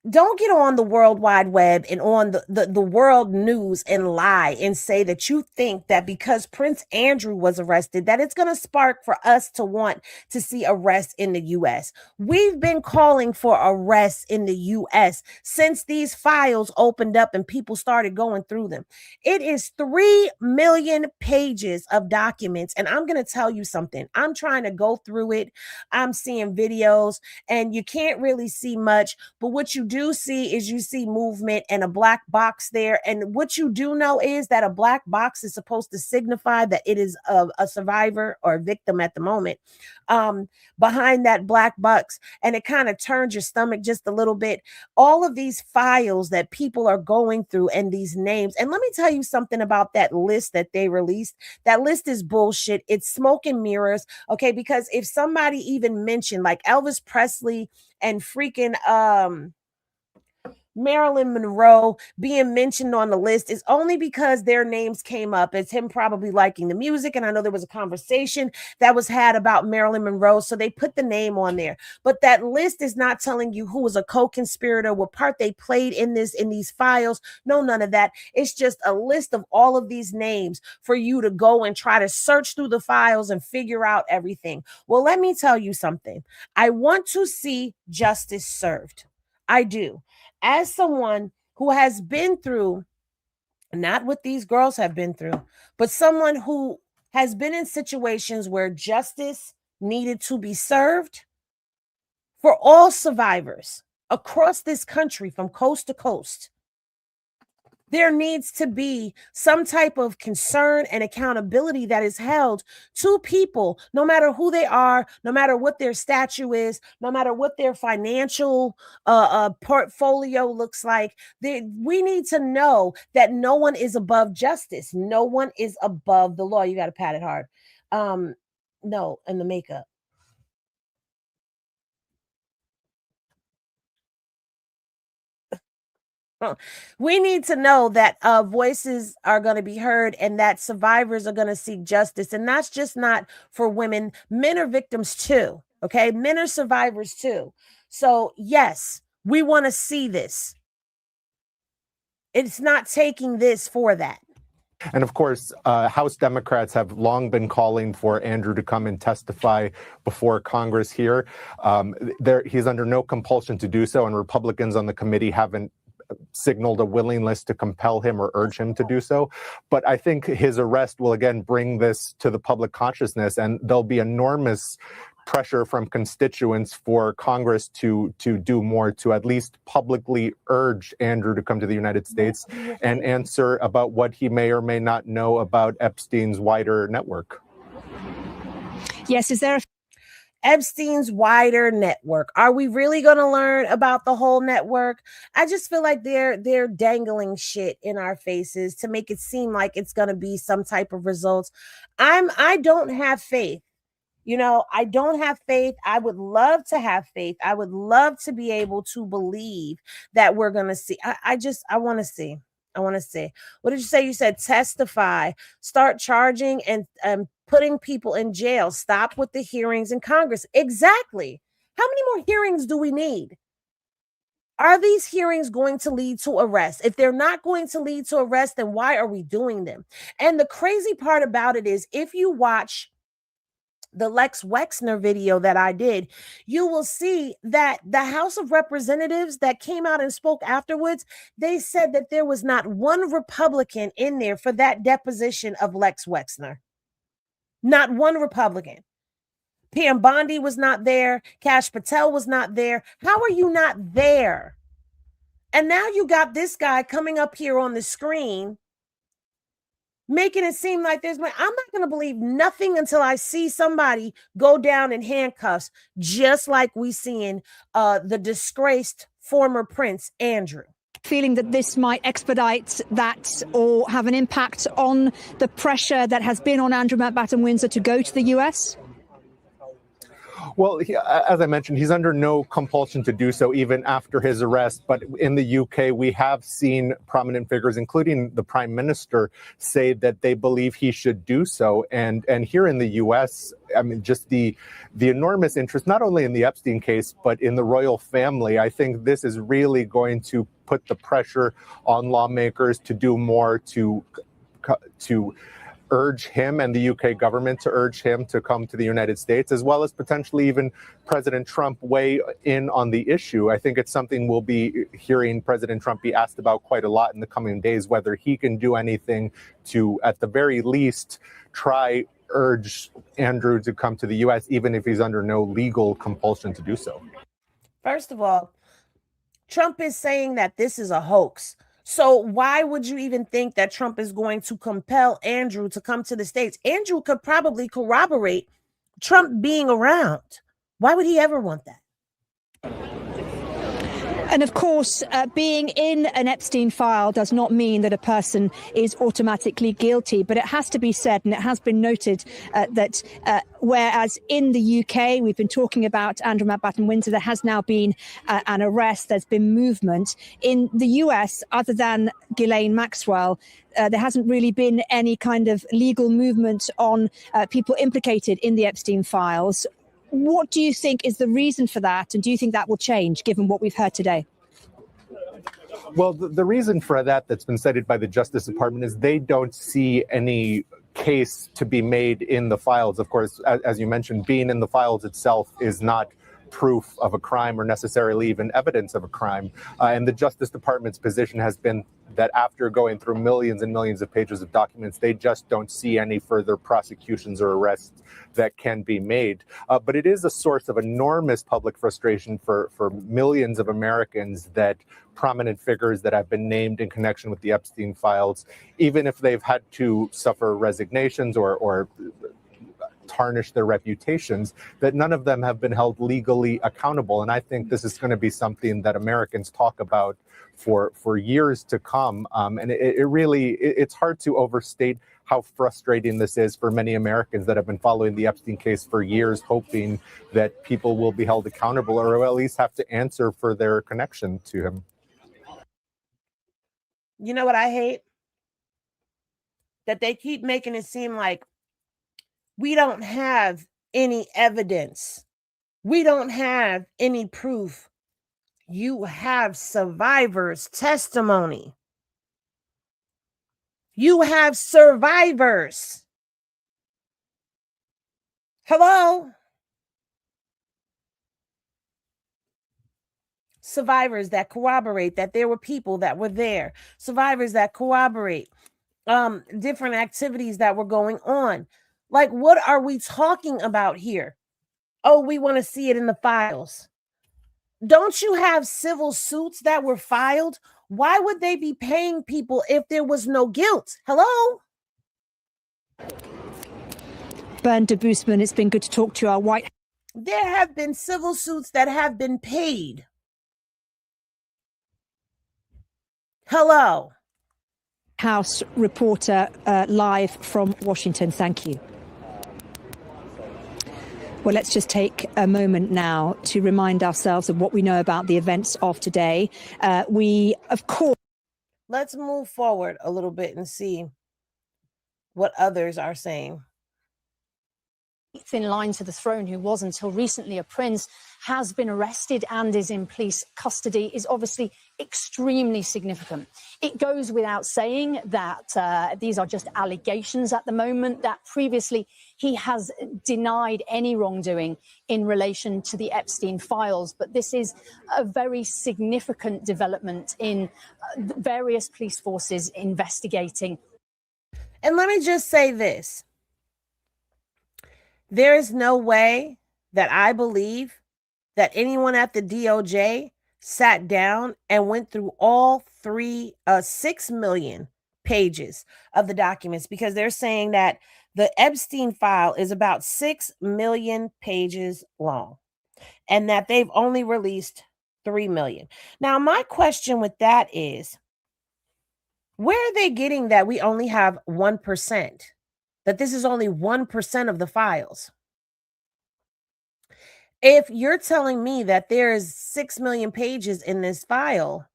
Don't get on the World Wide Web and on the world news and lie and say that you think that because Prince Andrew was arrested, that it's going to spark for us to want to see arrests in the U.S. We've been calling for arrests in the U.S. since these files opened up and people started going through them. It is 3 million pages of documents. And I'm going to tell you something. I'm trying to go through it. I'm seeing videos and you can't really see much, but what you do see is you see movement and a black box there. And what you do know is that a black box is supposed to signify that it is a survivor or a victim at the moment behind that black box. And it kind of turns your stomach just a little bit. All of these files that people are going through and these names. And let me tell you something about that list that they released. That list is bullshit. It's smoke and mirrors. Okay. Because if somebody even mentioned like Elvis Presley and freaking Marilyn Monroe being mentioned on the list is only because their names came up as him probably liking the music. And I know there was a conversation that was had about Marilyn Monroe. So they put the name on there. But that list is not telling you who was a co-conspirator, what part they played in these files. No, none of that. It's just a list of all of these names for you to go and try to search through the files and figure out everything. Well, let me tell you something. I want to see justice served. I do. As someone who has been through, not what these girls have been through, but someone who has been in situations where justice needed to be served for all survivors across this country from coast to coast, there needs to be some type of concern and accountability that is held to people, no matter who they are, no matter what their stature is, no matter what their financial portfolio looks like. We need to know that no one is above justice. No one is above the law. You got to pat it hard. No, and the makeup. We need to know that voices are going to be heard and that survivors are going to seek justice. And that's just not for women. Men are victims too. Okay. Men are survivors too. So yes, we want to see this. It's not taking this for that. And of course, House Democrats have long been calling for Andrew to come and testify before Congress here. He's under no compulsion to do so, and Republicans on the committee haven't signaled a willingness to compel him or urge him to do so. But I think his arrest will again bring this to the public consciousness, and there'll be enormous pressure from constituents for Congress to do more, to at least publicly urge Andrew to come to the United States and answer about what he may or may not know about Epstein's wider network. Yes, is there Epstein's wider network? Are we really going to learn about the whole network? I just feel like they're dangling shit in our faces to make it seem like it's going to be some type of results. I don't have faith. You know, I don't have faith. I would love to have faith. I would love to be able to believe that we're going to see. I want to see. I want to see. What did you say? You said testify, start charging and putting people in jail. Stop with the hearings in Congress. Exactly. How many more hearings do we need? Are these hearings going to lead to arrest? If they're not going to lead to arrest, then why are we doing them? And the crazy part about it is, if you watch the Lex Wexner video that I did, you will see that the House of Representatives that came out and spoke afterwards, they said that there was not one Republican in there for that deposition of Lex Wexner. Not one Republican. PM Bondi was not there. Kash Patel was not there. How are you not there? And now you got this guy coming up here on the screen making it seem like I'm not going to believe nothing until I see somebody go down in handcuffs, just like we seeing the disgraced former Prince Andrew. Feeling that this might expedite that or have an impact on the pressure that has been on Andrew Mountbatten Windsor to go to the US? Well, as I mentioned, he's under no compulsion to do so even after his arrest. But in the UK, we have seen prominent figures, including the Prime Minister, say that they believe he should do so. And here in the US, I mean, just the enormous interest, not only in the Epstein case, but in the royal family. I think this is really going to put the pressure on lawmakers to do more to urge him and the UK government to urge him to come to the United States, as well as potentially even President Trump weigh in on the issue. I think it's something we'll be hearing President Trump be asked about quite a lot in the coming days, whether he can do anything to, at the very least, try urge Andrew to come to the US, even if he's under no legal compulsion to do so. First of all, Trump is saying that this is a hoax. So why would you even think that Trump is going to compel Andrew to come to the States? Andrew could probably corroborate Trump being around. Why would he ever want that? And of course, being in an Epstein file does not mean that a person is automatically guilty. But it has to be said, and it has been noted, that whereas in the UK, we've been talking about Andrew Mountbatten Windsor, there has now been an arrest, there's been movement. In the US, other than Ghislaine Maxwell, there hasn't really been any kind of legal movement on people implicated in the Epstein files. What do you think is the reason for that? And do you think that will change given what we've heard today? Well, the reason for that's been cited by the Justice Department is they don't see any case to be made in the files. Of course, as you mentioned, being in the files itself is not proof of a crime or necessarily even evidence of a crime. And the Justice Department's position has been that after going through millions and millions of pages of documents, they just don't see any further prosecutions or arrests that can be made. But it is a source of enormous public frustration for millions of Americans that prominent figures that have been named in connection with the Epstein files, even if they've had to suffer resignations or tarnish their reputations, that none of them have been held legally accountable. And I think this is going to be something that Americans talk about for years to come. And it's hard to overstate how frustrating this is for many Americans that have been following the Epstein case for years, hoping that people will be held accountable or at least have to answer for their connection to him. You know what I hate? That they keep making it seem like we don't have any evidence. We don't have any proof. You have survivors' testimony. You have survivors. Hello? Survivors that corroborate that there were people that were there. Survivors that corroborate different activities that were going on. Like, what are we talking about here? Oh, we want to see it in the files. Don't you have civil suits that were filed? Why would they be paying people if there was no guilt? Hello? Bernd de Boosman, it's been good to talk to you. Our White. There have been civil suits that have been paid. Hello? House reporter live from Washington. Thank you. Well, let's just take a moment now to remind ourselves of what we know about the events of today. We, of course... Let's move forward a little bit and see what others are saying. In line to the throne, who was until recently a prince, has been arrested and is in police custody, is obviously extremely significant. It goes without saying that these are just allegations at the moment, that previously he has denied any wrongdoing in relation to the Epstein files. But this is a very significant development in various police forces investigating. And let me just say this. There is no way that I believe that anyone at the DOJ sat down and went through all 6 million pages of the documents, because they're saying that the Epstein file is about 6 million pages long and that they've only released 3 million. Now, my question with that is, where are they getting that we only have 1%? That this is only 1% of the files. If you're telling me that there is 6 million pages in this file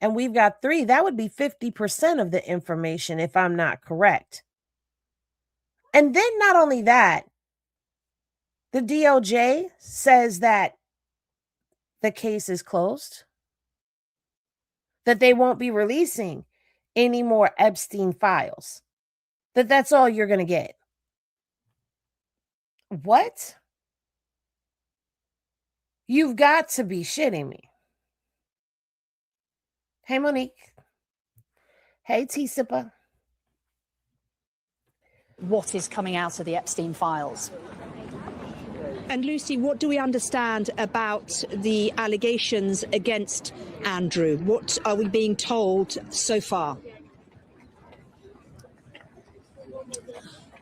and we've got 3, that would be 50% of the information, if I'm not correct. And then not only that, the DOJ says that the case is closed, that they won't be releasing any more Epstein files. That's all you're going to get. What? You've got to be shitting me. Hey, Monique. Hey, T-Sippa. What is coming out of the Epstein files? And Lucy, what do we understand about the allegations against Andrew? What are we being told so far?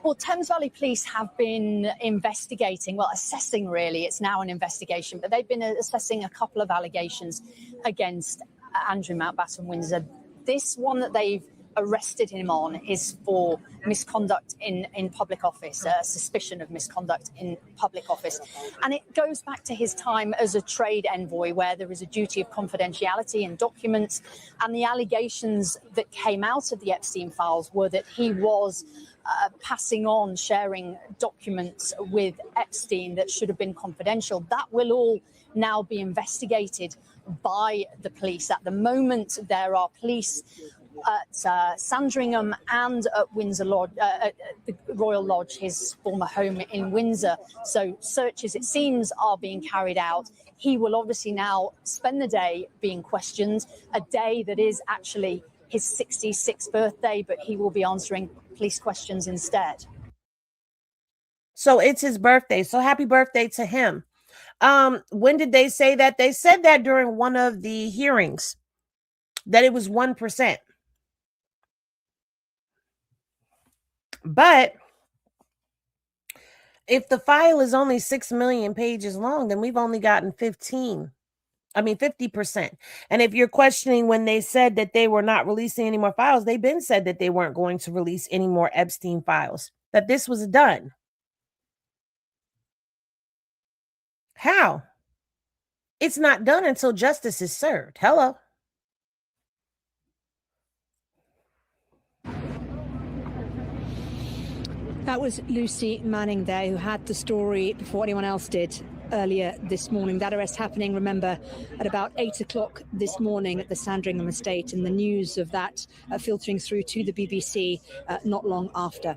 Well, Thames Valley Police have been investigating, assessing really, it's now an investigation, but they've been assessing a couple of allegations against Andrew Mountbatten Windsor. This one that they've arrested him on is for misconduct in public office, suspicion of misconduct in public office. And it goes back to his time as a trade envoy, where there is a duty of confidentiality in documents. And the allegations that came out of the Epstein files were that he was passing on, sharing documents with Epstein that should have been confidential. That will all now be investigated by the police. At the moment, there are police at Sandringham and at Windsor Lodge, at the Royal Lodge, his former home in Windsor. So searches, it seems, are being carried out. He will obviously now spend the day being questioned, a day that is actually his 66th birthday, but he will be answering police questions instead. So it's his birthday. So happy birthday to him. When did they say that? They said that during one of the hearings, that it was 1%. But if the file is only 6 million pages long, then we've only gotten 50%. And if you're questioning when they said that they were not releasing any more files, they've been said that they weren't going to release any more Epstein files, that this was done. How? It's not done until justice is served. Hello. That was Lucy Manning there, who had the story before anyone else did. earlier this morning. That arrest happening, remember, at about 8 o'clock this morning at the Sandringham estate, and the news of that filtering through to the BBC not long after.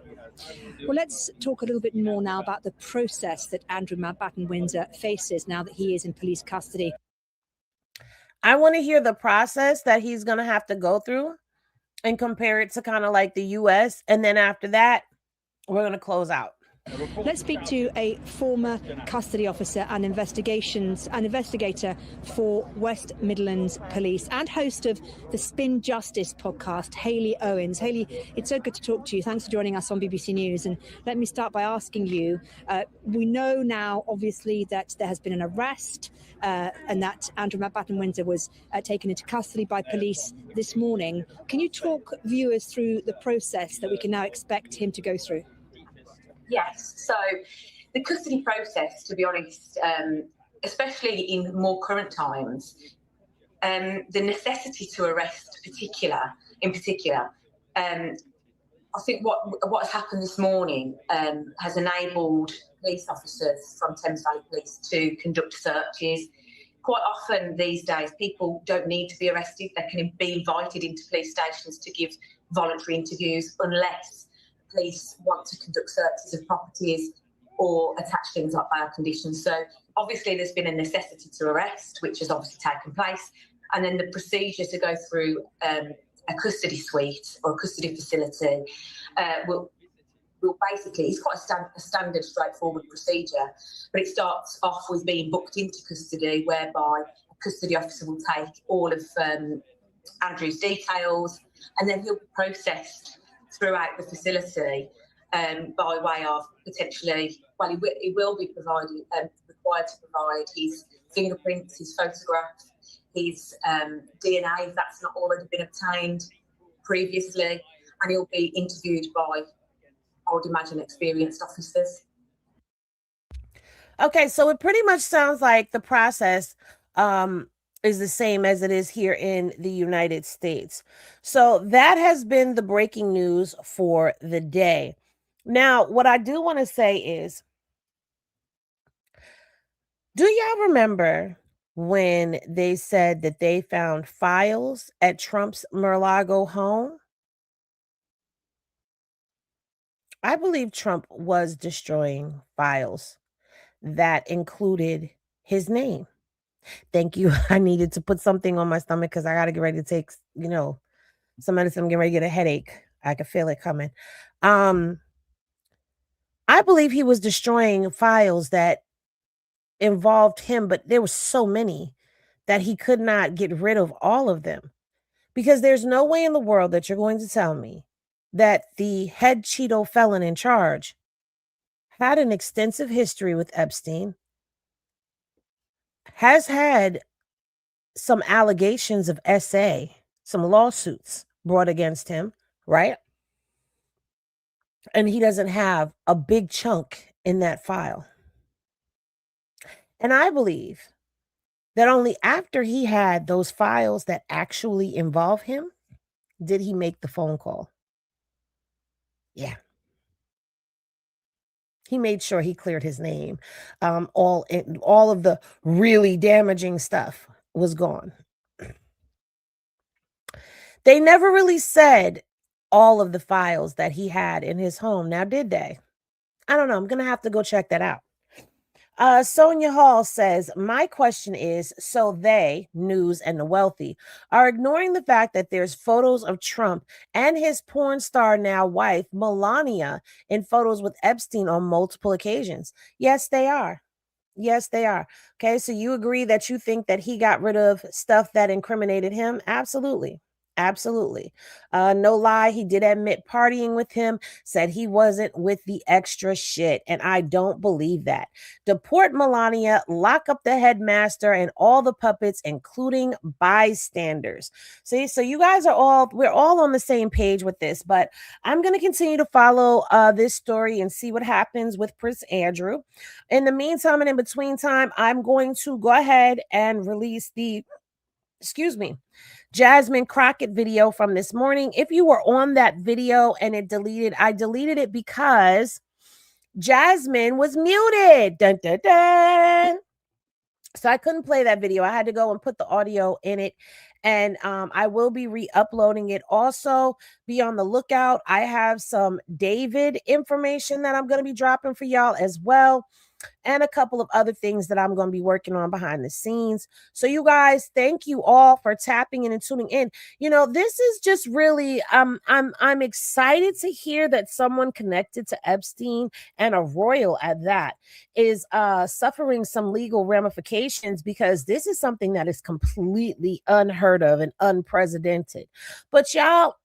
Well, let's talk a little bit more now about the process that Andrew Mountbatten Windsor faces now that he is in police custody. I want to hear the process that he's going to have to go through and compare it to kind of like the US. And then after that, we're going to close out. Let's speak to a former custody officer and investigator for West Midlands Police and host of the Spin Justice podcast, Hayley Owens. Hayley, it's so good to talk to you. Thanks for joining us on BBC News. And let me start by asking you, we know now, obviously, that there has been an arrest and that Andrew Mountbatten Windsor was taken into custody by police this morning. Can you talk viewers through the process that we can now expect him to go through? Yes, so the custody process, to be honest, especially in more current times, the necessity to arrest in particular, I think what has happened this morning has enabled police officers from Thames Valley Police to conduct searches. Quite often these days, people don't need to be arrested. They can be invited into police stations to give voluntary interviews unless police want to conduct searches of properties or attach things like bail conditions. So obviously there's been a necessity to arrest, which has obviously taken place. And then the procedure to go through a custody suite or a custody facility will basically, it's quite a standard, straightforward procedure, but it starts off with being booked into custody, whereby a custody officer will take all of Andrew's details, and then he'll be processed throughout the facility by way of potentially, well, he will be required to provide his fingerprints, his photograph, his DNA, if that's not already been obtained previously, and he'll be interviewed by, I would imagine, experienced officers. Okay, so it pretty much sounds like the process is the same as it is here in the United States. So that has been the breaking news for the day. Now, what I do want to say is, do y'all remember when they said that they found files at Trump's Mar-a-Lago home? I believe Trump was destroying files that included his name. Thank you. I needed to put something on my stomach because I got to get ready to take, some medicine. I'm getting ready to get a headache. I could feel it coming. I believe he was destroying files that involved him, but there were so many that he could not get rid of all of them, because there's no way in the world that you're going to tell me that the head Cheeto felon in charge had an extensive history with Epstein, has had some allegations of SA, some lawsuits brought against him, right? And he doesn't have a big chunk in that file. And I believe that only after he had those files that actually involve him did he make the phone call. Yeah. He made sure he cleared his name. All of the really damaging stuff was gone. They never really said all of the files that he had in his home. Now, did they? I don't know. I'm going to have to go check that out. Sonia Hall says, my question is, so they, news and the wealthy, are ignoring the fact that there's photos of Trump and his porn star now wife, Melania, in photos with Epstein on multiple occasions. Yes, they are. Yes, they are. Okay, so you agree that you think that he got rid of stuff that incriminated him? Absolutely. Absolutely. No lie. He did admit partying with him, said he wasn't with the extra shit. And I don't believe that. Deport Melania, lock up the headmaster and all the puppets, including bystanders. See, so you guys we're all on the same page with this, but I'm going to continue to follow this story and see what happens with Prince Andrew. In the meantime and in between time, I'm going to go ahead and release the, Jasmine Crockett video from this morning. If you were on that video and it deleted, I deleted it because Jasmine was muted. Dun, dun, dun. So I couldn't play that video. I had to go and put the audio in it. And I will be re-uploading it. Also, be on the lookout. I have some David information that I'm going to be dropping for y'all as well, and a couple of other things that I'm going to be working on behind the scenes. So you guys, thank you all for tapping in and tuning in. You know, this is just really I'm excited to hear that someone connected to Epstein, and a royal at that, is suffering some legal ramifications, because this is something that is completely unheard of and unprecedented. But y'all,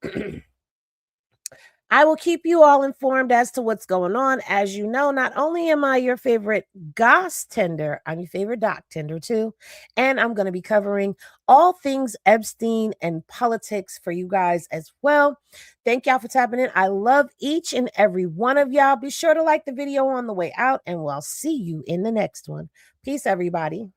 I will keep you all informed as to what's going on. As you know, not only am I your favorite goss tender, I'm your favorite doc tender too. And I'm going to be covering all things Epstein and politics for you guys as well. Thank y'all for tapping in. I love each and every one of y'all. Be sure to like the video on the way out, and we'll see you in the next one. Peace, everybody.